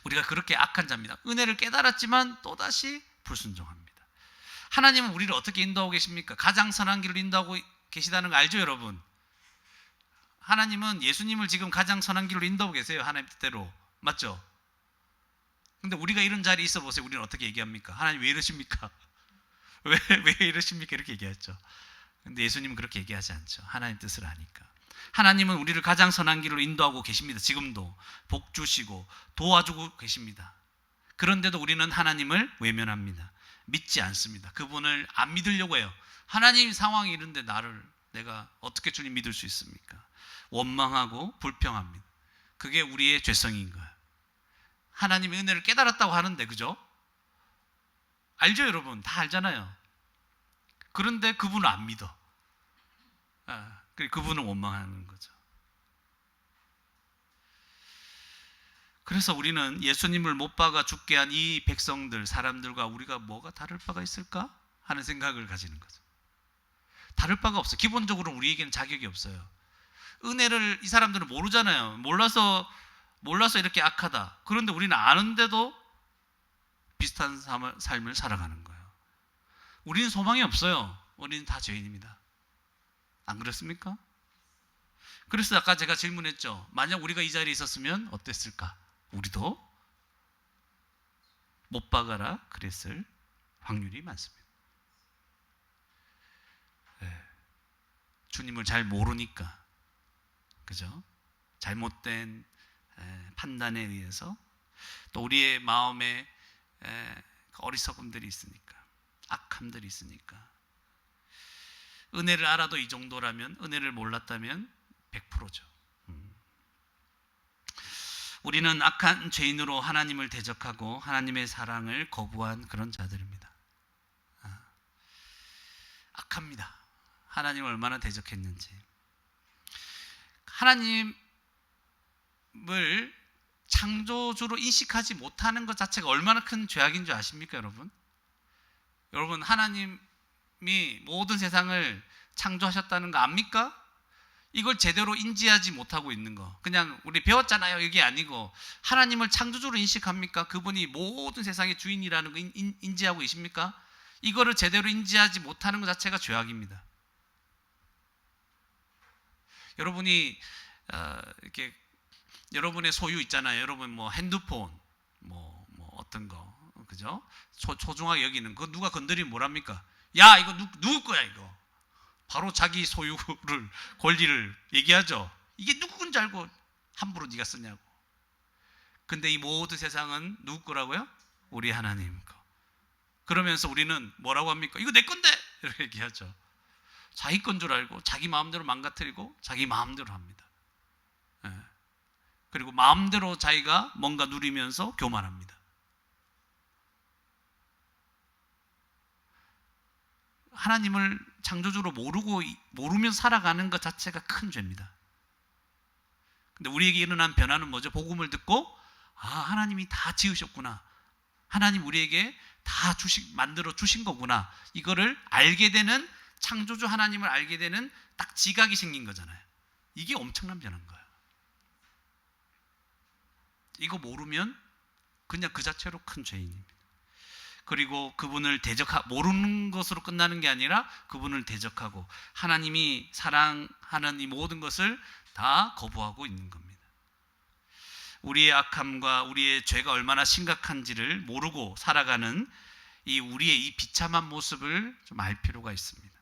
우리가 그렇게 악한 자입니다. 은혜를 깨달았지만 또다시 불순종합니다. 하나님은 우리를 어떻게 인도하고 계십니까? 가장 선한 길을 인도하고 계시다는 거 알죠, 여러분? 하나님은 예수님을 지금 가장 선한 길로 인도하고 계세요. 하나님 뜻대로. 맞죠? 근데 우리가 이런 자리에 있어 보세요. 우리는 어떻게 얘기합니까? 하나님 왜 이러십니까? 왜 이러십니까? 이렇게 얘기하죠. 근데 예수님은 그렇게 얘기하지 않죠. 하나님 뜻을 아니까. 하나님은 우리를 가장 선한 길로 인도하고 계십니다. 지금도 복 주시고 도와주고 계십니다. 그런데도 우리는 하나님을 외면합니다. 믿지 않습니다. 그분을 안 믿으려고 해요. 하나님 상황이 이런데 내가 어떻게 주님 믿을 수 있습니까? 원망하고 불평합니다. 그게 우리의 죄성인 거예요. 하나님의 은혜를 깨달았다고 하는데, 그죠? 알죠, 여러분? 다 알잖아요. 그런데 그분을 안 믿어. 그분을 원망하는 거죠. 그래서 우리는 예수님을 못 박아 죽게 한 이 백성들, 사람들과 우리가 뭐가 다를 바가 있을까 하는 생각을 가지는 거죠. 다를 바가 없어요. 기본적으로 우리에게는 자격이 없어요. 은혜를 이 사람들은 모르잖아요. 몰라서 이렇게 악하다. 그런데 우리는 아는데도 비슷한 삶을 살아가는 거예요. 우리는 소망이 없어요. 우리는 다 죄인입니다. 안 그렇습니까? 그래서 아까 제가 질문했죠. 만약 우리가 이 자리에 있었으면 어땠을까? 우리도 못 박아라 그랬을 확률이 많습니다. 주님을 잘 모르니까, 그죠? 잘못된 판단에 의해서, 또 우리의 마음에 어리석음들이 있으니까, 악함들이 있으니까. 은혜를 알아도 이 정도라면, 은혜를 몰랐다면 100%죠. 우리는 악한 죄인으로 하나님을 대적하고 하나님의 사랑을 거부한 그런 자들입니다. 악합니다. 하나님을 얼마나 대적했는지. 하나님을 창조주로 인식하지 못하는 것 자체가 얼마나 큰 죄악인 줄 아십니까, 여러분? 여러분, 하나님 모든 세상을 창조하셨다는 거 압니까? 이걸 제대로 인지하지 못하고 있는 거. 그냥 우리 배웠잖아요. 이게 아니고 하나님을 창조주로 인식합니까? 그분이 모든 세상의 주인이라는 거 인지하고 계십니까? 이거를 제대로 인지하지 못하는 것 자체가 죄악입니다. 여러분이 이렇게 여러분의 소유 있잖아요. 여러분 뭐 핸드폰, 뭐 어떤 거, 그죠? 소중하게 여기는 거 누가 건드리면 뭐랍니까? 야, 이거 누구 거야 이거? 바로 자기 소유를 권리를 얘기하죠. 이게 누구 건지 알고 함부로 네가 쓰냐고. 근데 이 모든 세상은 누구 거라고요? 우리 하나님 거. 그러면서 우리는 뭐라고 합니까? 이거 내 건데! 이렇게 얘기하죠. 자기 건 줄 알고 자기 마음대로 망가뜨리고 자기 마음대로 합니다. 예. 그리고 마음대로 자기가 뭔가 누리면서 교만합니다. 하나님을 창조주로 모르면 살아가는 것 자체가 큰 죄입니다. 근데 우리에게 일어난 변화는 뭐죠? 복음을 듣고 하나님이 다 지으셨구나. 하나님 우리에게 다 만들어 주신 거구나. 이거를 알게 되는, 창조주 하나님을 알게 되는 딱 지각이 생긴 거잖아요. 이게 엄청난 변화인 거예요. 이거 모르면 그냥 그 자체로 큰 죄인입니다. 그리고 그분을 모르는 것으로 끝나는 게 아니라 그분을 대적하고 하나님이 사랑하는 이 모든 것을 다 거부하고 있는 겁니다. 우리의 악함과 우리의 죄가 얼마나 심각한지를 모르고 살아가는 우리의 이 비참한 모습을 좀 알 필요가 있습니다.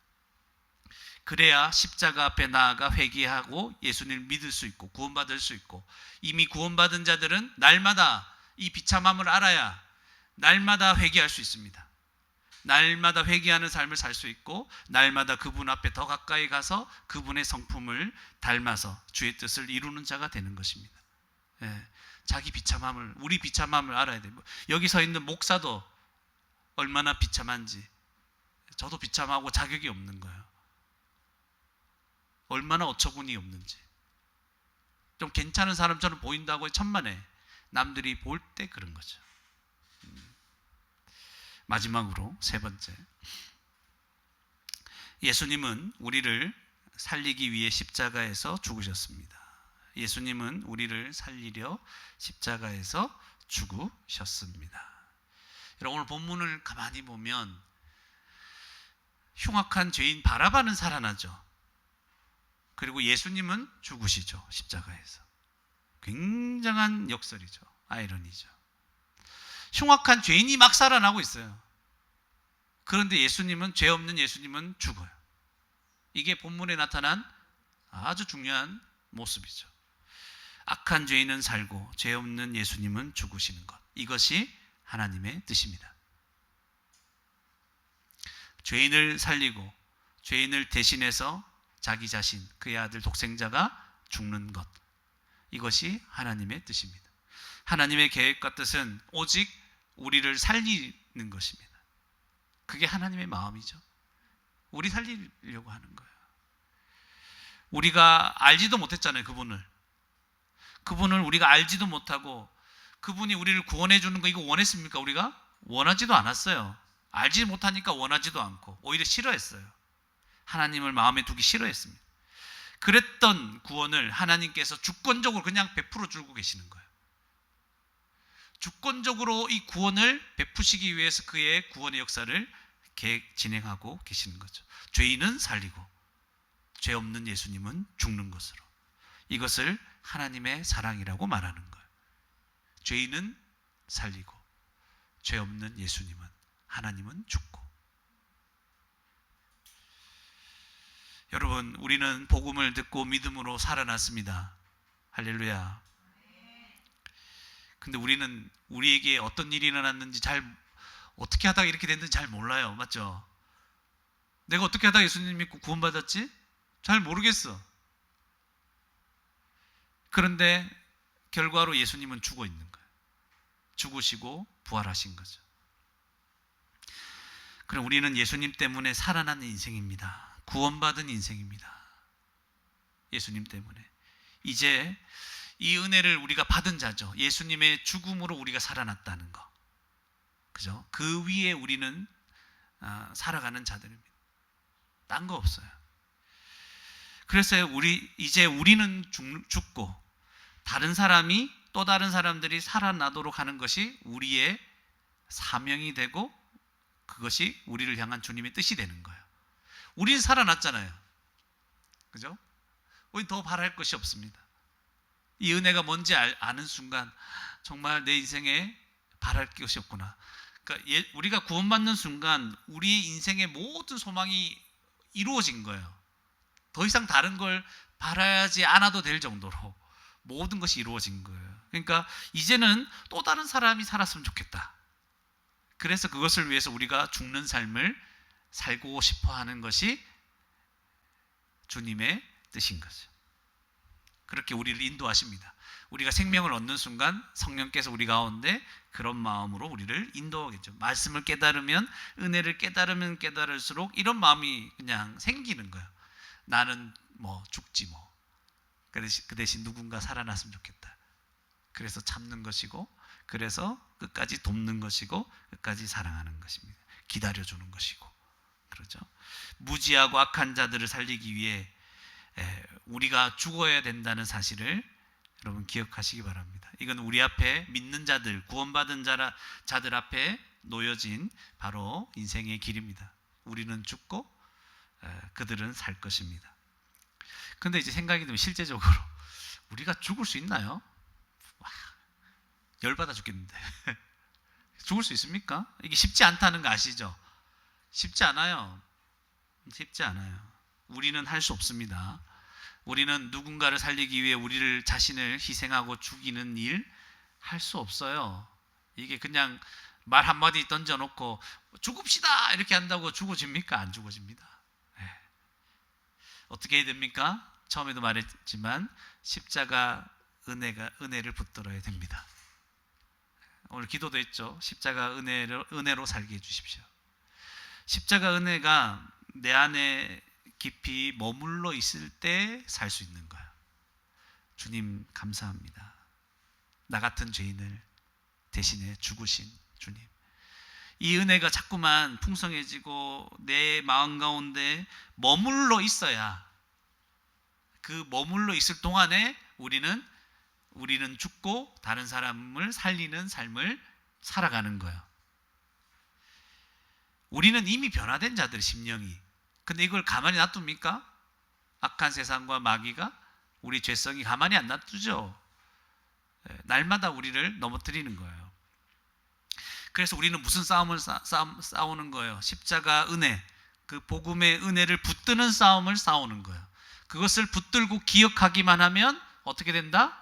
그래야 십자가 앞에 나아가 회개하고 예수님을 믿을 수 있고 구원받을 수 있고, 이미 구원받은 자들은 날마다 이 비참함을 알아야 날마다 회개할 수 있습니다. 날마다 회개하는 삶을 살 수 있고 날마다 그분 앞에 더 가까이 가서 그분의 성품을 닮아서 주의 뜻을 이루는 자가 되는 것입니다. 예, 자기 비참함을, 우리 비참함을 알아야 돼요. 여기 서 있는 목사도 얼마나 비참한지, 저도 비참하고 자격이 없는 거예요. 얼마나 어처구니 없는지. 좀 괜찮은 사람처럼 보인다고 천만에 남들이 볼 때 그런 거죠. 마지막으로 세 번째, 예수님은 우리를 살리기 위해 십자가에서 죽으셨습니다. 예수님은 우리를 살리려 십자가에서 죽으셨습니다. 여러분, 오늘 본문을 가만히 보면 흉악한 죄인 바라바는 살아나죠. 그리고 예수님은 죽으시죠. 십자가에서. 굉장한 역설이죠. 아이러니죠. 흉악한 죄인이 막 살아나고 있어요. 그런데 예수님은, 죄 없는 예수님은 죽어요. 이게 본문에 나타난 아주 중요한 모습이죠. 악한 죄인은 살고 죄 없는 예수님은 죽으시는 것, 이것이 하나님의 뜻입니다. 죄인을 살리고 죄인을 대신해서 자기 자신, 그의 아들 독생자가 죽는 것, 이것이 하나님의 뜻입니다. 하나님의 계획과 뜻은 오직 우리를 살리는 것입니다. 그게 하나님의 마음이죠. 우리 살리려고 하는 거예요. 우리가 알지도 못했잖아요. 그분을 우리가 알지도 못하고 그분이 우리를 구원해 주는 거, 이거 원했습니까? 우리가? 원하지도 않았어요. 알지 못하니까 원하지도 않고 오히려 싫어했어요. 하나님을 마음에 두기 싫어했습니다. 그랬던 구원을 하나님께서 주권적으로 그냥 베풀어 주고 계시는 거예요. 주권적으로 이 구원을 베푸시기 위해서 그의 구원의 역사를 진행하고 계시는 거죠. 죄인은 살리고 죄 없는 예수님은 죽는 것으로, 이것을 하나님의 사랑이라고 말하는 거예요. 죄인은 살리고 죄 없는 예수님은, 하나님은 죽고. 여러분, 우리는 복음을 듣고 믿음으로 살아났습니다. 할렐루야. 근데 우리는 우리에게 어떤 일이 일어났는지 어떻게 하다가 이렇게 됐는지 잘 몰라요. 맞죠? 내가 어떻게 하다가 예수님 믿고 구원받았지? 잘 모르겠어. 그런데 결과로 예수님은 죽어 있는 거예요. 죽으시고 부활하신 거죠. 그럼 우리는 예수님 때문에 살아난 인생입니다. 구원받은 인생입니다. 예수님 때문에. 이제 이 은혜를 우리가 받은 자죠. 예수님의 죽음으로 우리가 살아났다는 거. 그죠? 그 위에 우리는 살아가는 자들입니다. 딴 거 없어요. 그래서 이제 우리는 죽고 다른 사람이 또 다른 사람들이 살아나도록 하는 것이 우리의 사명이 되고 그것이 우리를 향한 주님의 뜻이 되는 거예요. 우리는 살아났잖아요. 그죠? 우리 더 바랄 것이 없습니다. 이 은혜가 뭔지 아는 순간 정말 내 인생에 바랄 것이 없구나. 그러니까 우리가 구원받는 순간 우리 인생의 모든 소망이 이루어진 거예요. 더 이상 다른 걸 바라지 않아도 될 정도로 모든 것이 이루어진 거예요. 그러니까 이제는 또 다른 사람이 살았으면 좋겠다. 그래서 그것을 위해서 우리가 죽는 삶을 살고 싶어 하는 것이 주님의 뜻인 거죠. 그렇게 우리를 인도하십니다. 우리가 생명을 얻는 순간 성령께서 우리 가운데 그런 마음으로 우리를 인도하겠죠. 말씀을 깨달으면, 은혜를 깨달으면 깨달을수록 이런 마음이 그냥 생기는 거예요. 나는 뭐 죽지 뭐. 그 대신 누군가 살아났으면 좋겠다. 그래서 참는 것이고, 그래서 끝까지 돕는 것이고, 끝까지 사랑하는 것입니다. 기다려주는 것이고, 그렇죠. 무지하고 악한 자들을 살리기 위해 우리가 죽어야 된다는 사실을 여러분 기억하시기 바랍니다. 이건 우리 앞에 믿는 자들, 구원받은 자들 앞에 놓여진 바로 인생의 길입니다. 우리는 죽고 그들은 살 것입니다. 그런데 이제 생각이 들면 실제적으로 우리가 죽을 수 있나요? 와, 열받아 죽겠는데 죽을 수 있습니까? 이게 쉽지 않다는 거 아시죠? 쉽지 않아요. 쉽지 않아요. 우리는 할 수 없습니다. 우리는 누군가를 살리기 위해 우리를 자신을 희생하고 죽이는 일 할 수 없어요. 이게 그냥 말 한마디 던져놓고 죽읍시다 이렇게 한다고 죽어집니까? 안 죽어집니다. 네. 어떻게 해야 됩니까? 처음에도 말했지만 십자가 은혜를 붙들어야 됩니다. 오늘 기도도 했죠. 십자가 은혜로 살게 해주십시오. 십자가 은혜가 내 안에 깊이 머물러 있을 때 살 수 있는 거예요. 주님 감사합니다. 나 같은 죄인을 대신에 죽으신 주님. 이 은혜가 자꾸만 풍성해지고 내 마음 가운데 머물러 있어야, 그 머물러 있을 동안에 우리는 죽고 다른 사람을 살리는 삶을 살아가는 거예요. 우리는 이미 변화된 자들, 심령이. 근데 이걸 가만히 놔둡니까? 악한 세상과 마귀가 우리 죄성이 가만히 안 놔두죠. 날마다 우리를 넘어뜨리는 거예요. 그래서 우리는 무슨 싸움을 싸우는 거예요? 십자가 은혜, 그 복음의 은혜를 붙드는 싸움을 싸우는 거예요. 그것을 붙들고 기억하기만 하면 어떻게 된다?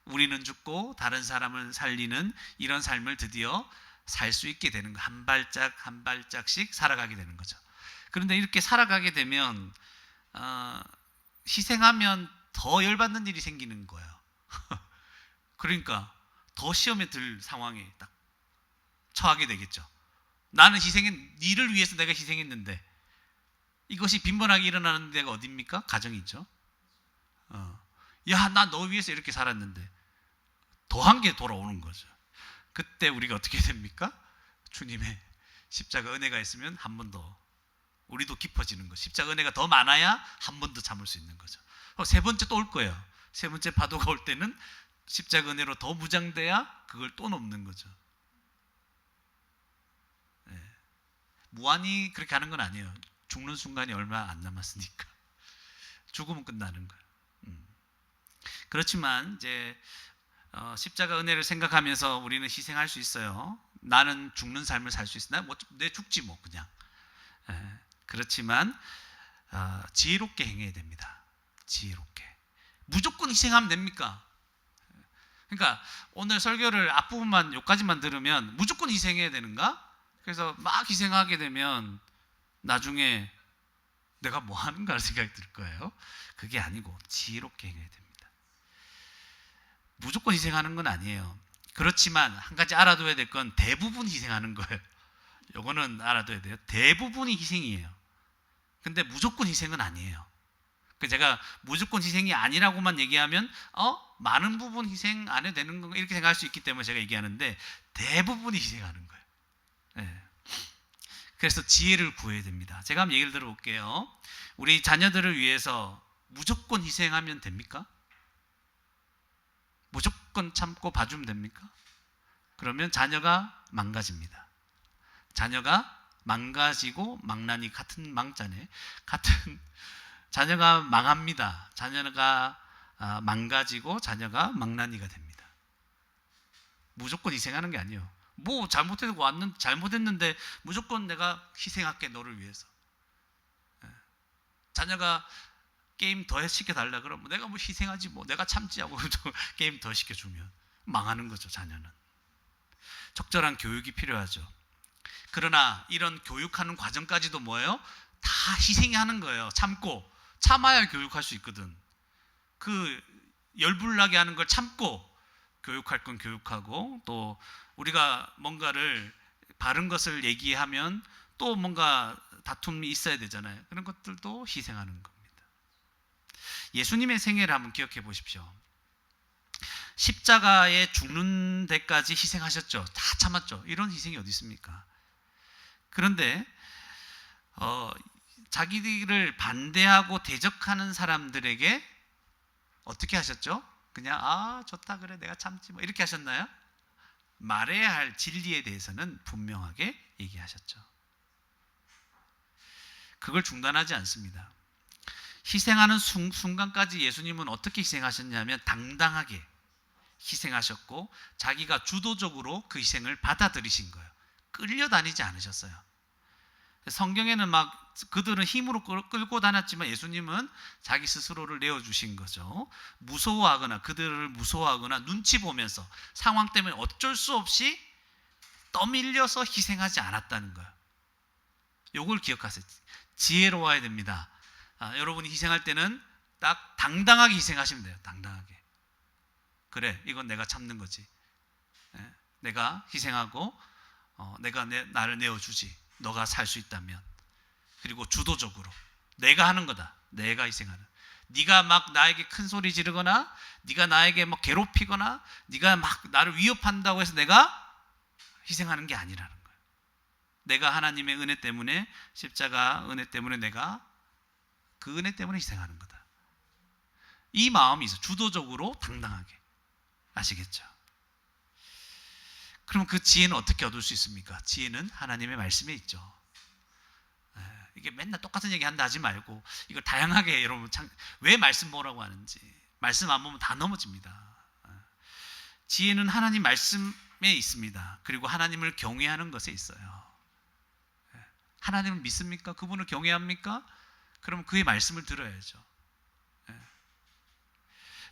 우리는 죽고 다른 사람을 살리는 이런 삶을 드디어 살 수 있게 되는 거. 한 발짝 한 발짝씩 살아가게 되는 거죠. 그런데 이렇게 살아가게 되면 희생하면 더 열받는 일이 생기는 거예요. 그러니까 더 시험에 들 상황에 딱 처하게 되겠죠. 나는 니를 위해서 내가 희생했는데, 이것이 빈번하게 일어나는 데가 어디입니까? 가정이죠. 야, 나 너 위해서 이렇게 살았는데 더한 게 돌아오는 거죠. 그때 우리가 어떻게 됩니까? 주님의 십자가 은혜가 있으면 한 번 더 우리도 깊어지는 거죠. 십자가 은혜가 더 많아야 한 번 더 참을 수 있는 거죠. 세 번째 또 올 거예요. 세 번째 파도가 올 때는 십자가 은혜로 더 무장돼야 그걸 또 넘는 거죠. 네. 무한히 그렇게 하는 건 아니에요. 죽는 순간이 얼마 안 남았으니까. 죽으면 끝나는 거예요. 그렇지만 이제 십자가 은혜를 생각하면서 우리는 희생할 수 있어요. 나는 죽는 삶을 살 수 있어. 내 죽지 뭐 그냥. 그렇지만 지혜롭게 행해야 됩니다. 지혜롭게. 무조건 희생하면 됩니까? 그러니까 오늘 설교를 앞부분만 여기까지만 들으면 무조건 희생해야 되는가? 그래서 막 희생하게 되면 나중에 내가 뭐 하는가 하는 생각이 들 거예요. 그게 아니고 지혜롭게 행해야 됩니다. 무조건 희생하는 건 아니에요. 그렇지만 한 가지 알아둬야 될 건 대부분 희생하는 거예요. 요거는 알아둬야 돼요. 대부분이 희생이에요. 근데 무조건 희생은 아니에요. 제가 무조건 희생이 아니라고만 얘기하면 많은 부분 희생 안 해도 되는 건가 이렇게 생각할 수 있기 때문에 제가 얘기하는데 대부분이 희생하는 거예요. 네. 그래서 지혜를 구해야 됩니다. 제가 한번 얘기를 들어볼게요. 우리 자녀들을 위해서 무조건 희생하면 됩니까? 무조건 참고 봐주면 됩니까? 그러면 자녀가 망가집니다. 자녀가 망가지고 망나니 같은 망자네. 같은 자녀가 망합니다. 자녀가 망가지고 자녀가 망나니가 됩니다. 무조건 희생하는 게 아니에요. 뭐 잘못했는데 무조건 내가 희생할게 너를 위해서. 자녀가 게임 더 시켜달라 그러면 내가 뭐 희생하지 뭐 내가 참지 하고 게임 더 시켜주면 망하는 거죠. 자녀는. 적절한 교육이 필요하죠. 그러나 이런 교육하는 과정까지도 뭐예요? 다 희생하는 거예요. 참아야 교육할 수 있거든. 그 열불나게 하는 걸 참고 교육할 건 교육하고, 또 우리가 뭔가를 바른 것을 얘기하면 또 뭔가 다툼이 있어야 되잖아요. 그런 것들도 희생하는 겁니다. 예수님의 생애를 한번 기억해 보십시오. 십자가에 죽는 데까지 희생하셨죠. 다 참았죠. 이런 희생이 어디 있습니까? 그런데 자기들을 반대하고 대적하는 사람들에게 어떻게 하셨죠? 그냥 좋다 그래 내가 참지 뭐 이렇게 하셨나요? 말해야 할 진리에 대해서는 분명하게 얘기하셨죠. 그걸 중단하지 않습니다. 희생하는 순간까지 예수님은 어떻게 희생하셨냐면 당당하게 희생하셨고 자기가 주도적으로 그 희생을 받아들이신 거예요. 끌려다니지 않으셨어요. 성경에는 막 그들은 힘으로 끌고 다녔지만 예수님은 자기 스스로를 내어주신 거죠. 그들을 무서워하거나 눈치 보면서 상황 때문에 어쩔 수 없이 떠밀려서 희생하지 않았다는 거예요. 이걸 기억하세요. 지혜로워야 됩니다. 여러분이 희생할 때는 딱 당당하게 희생하시면 돼요. 당당하게. 그래, 이건 내가 참는 거지. 내가 희생하고 내가 나를 내어주지. 너가 살 수 있다면. 그리고 주도적으로 내가 하는 거다. 내가 희생하는. 네가 막 나에게 큰 소리 지르거나 네가 나에게 막 괴롭히거나 네가 막 나를 위협한다고 해서 내가 희생하는 게 아니라는 거예요. 내가 하나님의 은혜 때문에, 십자가 은혜 때문에 내가 그 은혜 때문에 희생하는 거다. 이 마음이 있어. 주도적으로 당당하게. 아시겠죠? 그럼 그 지혜는 어떻게 얻을 수 있습니까? 지혜는 하나님의 말씀에 있죠. 이게 맨날 똑같은 얘기 한다 하지 말고 이걸 다양하게 여러분 왜 말씀 보라고 하는지, 말씀 안 보면 다 넘어집니다. 지혜는 하나님 말씀에 있습니다. 그리고 하나님을 경외하는 것에 있어요. 하나님을 믿습니까? 그분을 경외합니까? 그럼 그의 말씀을 들어야죠.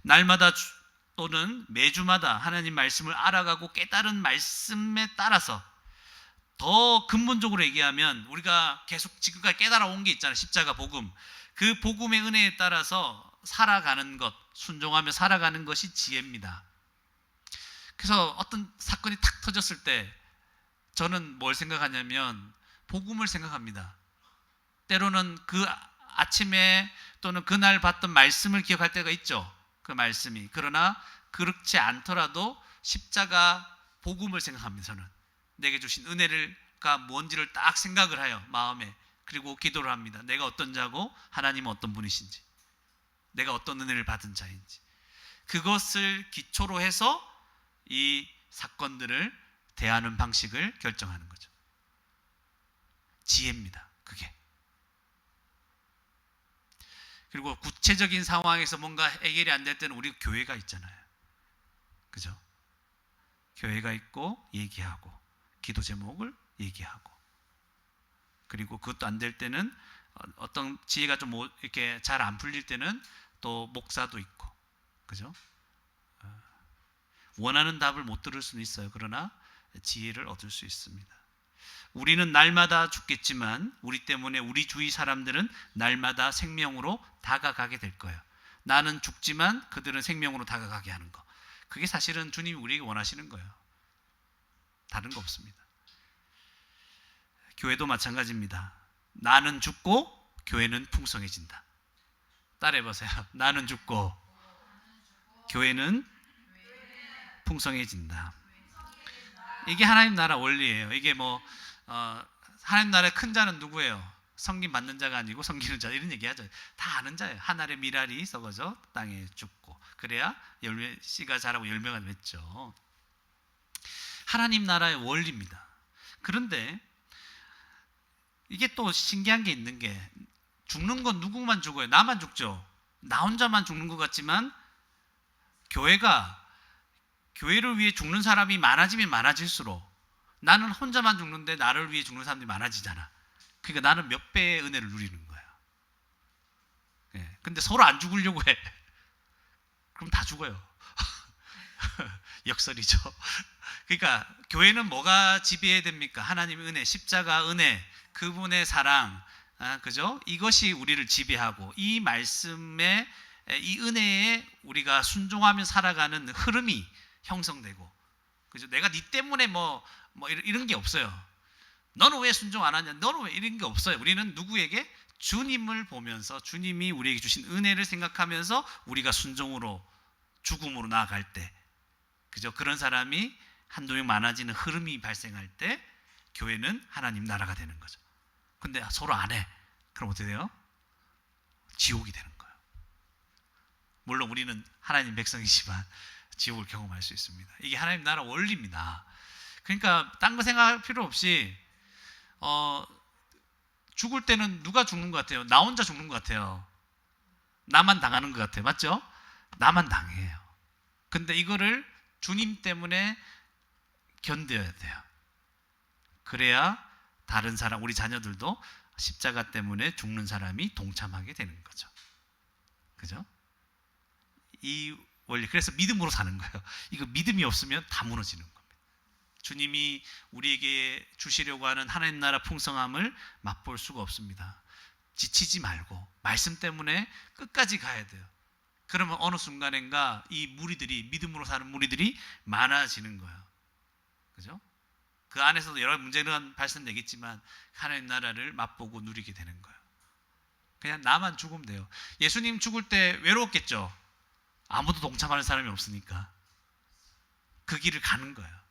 날마다 또는 매주마다 하나님 말씀을 알아가고 깨달은 말씀에 따라서, 더 근본적으로 얘기하면 우리가 계속 지금까지 깨달아 온 게 있잖아요. 십자가 복음. 그 복음의 은혜에 따라서 살아가는 것, 순종하며 살아가는 것이 지혜입니다. 그래서 어떤 사건이 탁 터졌을 때 저는 뭘 생각하냐면 복음을 생각합니다. 때로는 그 아침에 또는 그날 봤던 말씀을 기억할 때가 있죠. 그 말씀이. 그러나 그렇지 않더라도 십자가 복음을 생각합니다. 저는 내게 주신 은혜가 뭔지를 딱 생각을 해요. 마음에. 그리고 기도를 합니다. 내가 어떤 자고 하나님은 어떤 분이신지, 내가 어떤 은혜를 받은 자인지, 그것을 기초로 해서 이 사건들을 대하는 방식을 결정하는 거죠. 지혜입니다. 그게. 그리고 구체적인 상황에서 뭔가 해결이 안 될 때는 우리 교회가 있잖아요. 그죠? 교회가 있고 얘기하고 기도 제목을 얘기하고, 그리고 그것도 안 될 때는 어떤 지혜가 좀 이렇게 잘 안 풀릴 때는 또 목사도 있고, 그죠? 원하는 답을 못 들을 수는 있어요. 그러나 지혜를 얻을 수 있습니다. 우리는 날마다 죽겠지만 우리 때문에 우리 주위 사람들은 날마다 생명으로 다가가게 될 거예요. 나는 죽지만 그들은 생명으로 다가가게 하는 거. 그게 사실은 주님이 우리에게 원하시는 거예요. 다른 거 없습니다. 교회도 마찬가지입니다. 나는 죽고 교회는 풍성해진다. 따라해보세요. 나는 죽고 교회는 풍성해진다. 이게 하나님 나라 원리예요. 이게 하나님 나라의 큰 자는 누구예요? 섬김 받는 자가 아니고 섬기는 자, 이런 얘기하죠. 다 아는 자예요. 한 알의 밀알이 썩어져 땅에 죽고, 그래야 열매 씨가 자라고 열매가 맺죠. 하나님 나라의 원리입니다. 그런데 이게 또 신기한 게 있는 게, 죽는 건 누구만 죽어요? 나만 죽죠. 나 혼자만 죽는 것 같지만 교회를 위해 죽는 사람이 많아지면 많아질수록 나는 혼자만 죽는데 나를 위해 죽는 사람들이 많아지잖아. 그러니까 나는 몇 배의 은혜를 누리는 거야. 예. 근데 서로 안 죽으려고 해. 그럼 다 죽어요. 역설이죠. 그러니까 교회는 뭐가 지배해야 됩니까? 하나님의 은혜, 십자가 은혜, 그분의 사랑, 그죠? 이것이 우리를 지배하고, 이 말씀에, 이 은혜에 우리가 순종하며 살아가는 흐름이 형성되고, 그죠? 내가 네 때문에 뭐 이런 게 없어요. 너는 왜 순종 안 하냐? 너는 왜 이런 게 없어요. 우리는 누구에게? 주님을 보면서, 주님이 우리에게 주신 은혜를 생각하면서 우리가 순종으로, 죽음으로 나아갈 때, 그죠? 그런 사람이 한두 명 많아지는 흐름이 발생할 때 교회는 하나님 나라가 되는 거죠. 근데 서로 안 해. 그럼 어떻게 돼요? 지옥이 되는 거예요. 물론 우리는 하나님 백성이지만 지옥을 경험할 수 있습니다. 이게 하나님 나라 원리입니다. 그러니까 딴 거 생각할 필요 없이 죽을 때는 누가 죽는 것 같아요? 나 혼자 죽는 것 같아요. 나만 당하는 것 같아요. 맞죠? 나만 당해요. 근데 이거를 주님 때문에 견뎌야 돼요. 그래야 다른 사람, 우리 자녀들도 십자가 때문에 죽는 사람이 동참하게 되는 거죠. 그죠? 이 원리, 그래서 믿음으로 사는 거예요. 이거 믿음이 없으면 다 무너지는 겁니다. 주님이 우리에게 주시려고 하는 하나님 나라 풍성함을 맛볼 수가 없습니다. 지치지 말고 말씀 때문에 끝까지 가야 돼요. 그러면 어느 순간인가 이 무리들이, 믿음으로 사는 무리들이 많아지는 거예요. 그죠? 그 안에서도 여러 문제는 발생되겠지만 하나님 나라를 맛보고 누리게 되는 거예요. 그냥 나만 죽으면 돼요. 예수님 죽을 때 외로웠겠죠? 아무도 동참하는 사람이 없으니까 그 길을 가는 거예요.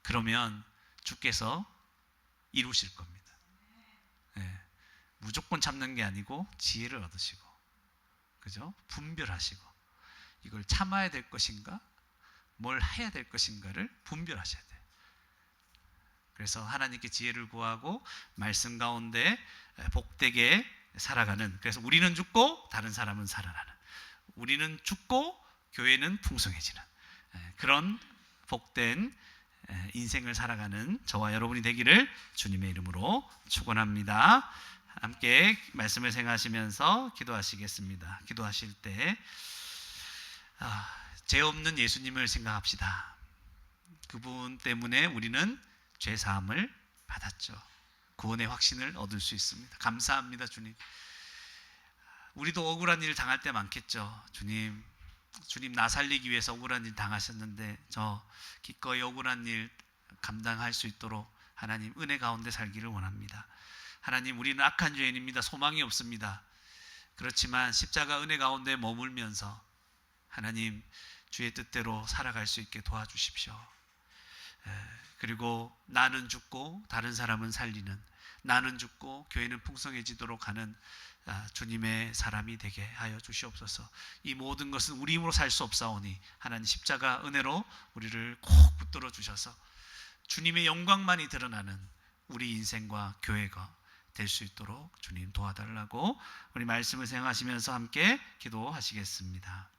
그러면 주께서 이루실 겁니다. 네. 무조건 참는 게 아니고 지혜를 얻으시고, 그죠? 분별하시고, 이걸 참아야 될 것인가, 뭘 해야 될 것인가를 분별하셔야 돼요. 그래서 하나님께 지혜를 구하고 말씀 가운데 복되게 살아가는, 그래서 우리는 죽고 다른 사람은 살아나는, 우리는 죽고 교회는 풍성해지는 그런 복된 인생을 살아가는 저와 여러분이 되기를 주님의 이름으로 축원합니다. 함께 말씀을 생각하시면서 기도하시겠습니다. 기도하실 때 죄 없는 예수님을 생각합시다. 그분 때문에 우리는 죄 사함을 받았죠. 구원의 확신을 얻을 수 있습니다. 감사합니다, 주님. 우리도 억울한 일을 당할 때 많겠죠. 주님 나 살리기 위해서 억울한 일 당하셨는데 저 기꺼이 억울한 일 감당할 수 있도록 하나님 은혜 가운데 살기를 원합니다. 하나님, 우리는 악한 죄인입니다. 소망이 없습니다. 그렇지만 십자가 은혜 가운데 머물면서 하나님 주의 뜻대로 살아갈 수 있게 도와주십시오. 그리고 나는 죽고 다른 사람은 살리는, 나는 죽고 교회는 풍성해지도록 하는 주님의 사람이 되게 하여 주시옵소서. 이 모든 것은 우리 힘으로 살 수 없사오니 하나님 십자가 은혜로 우리를 꼭 붙들어 주셔서 주님의 영광만이 드러나는 우리 인생과 교회가 될 수 있도록 주님 도와달라고 우리 말씀을 생각하시면서 함께 기도하시겠습니다.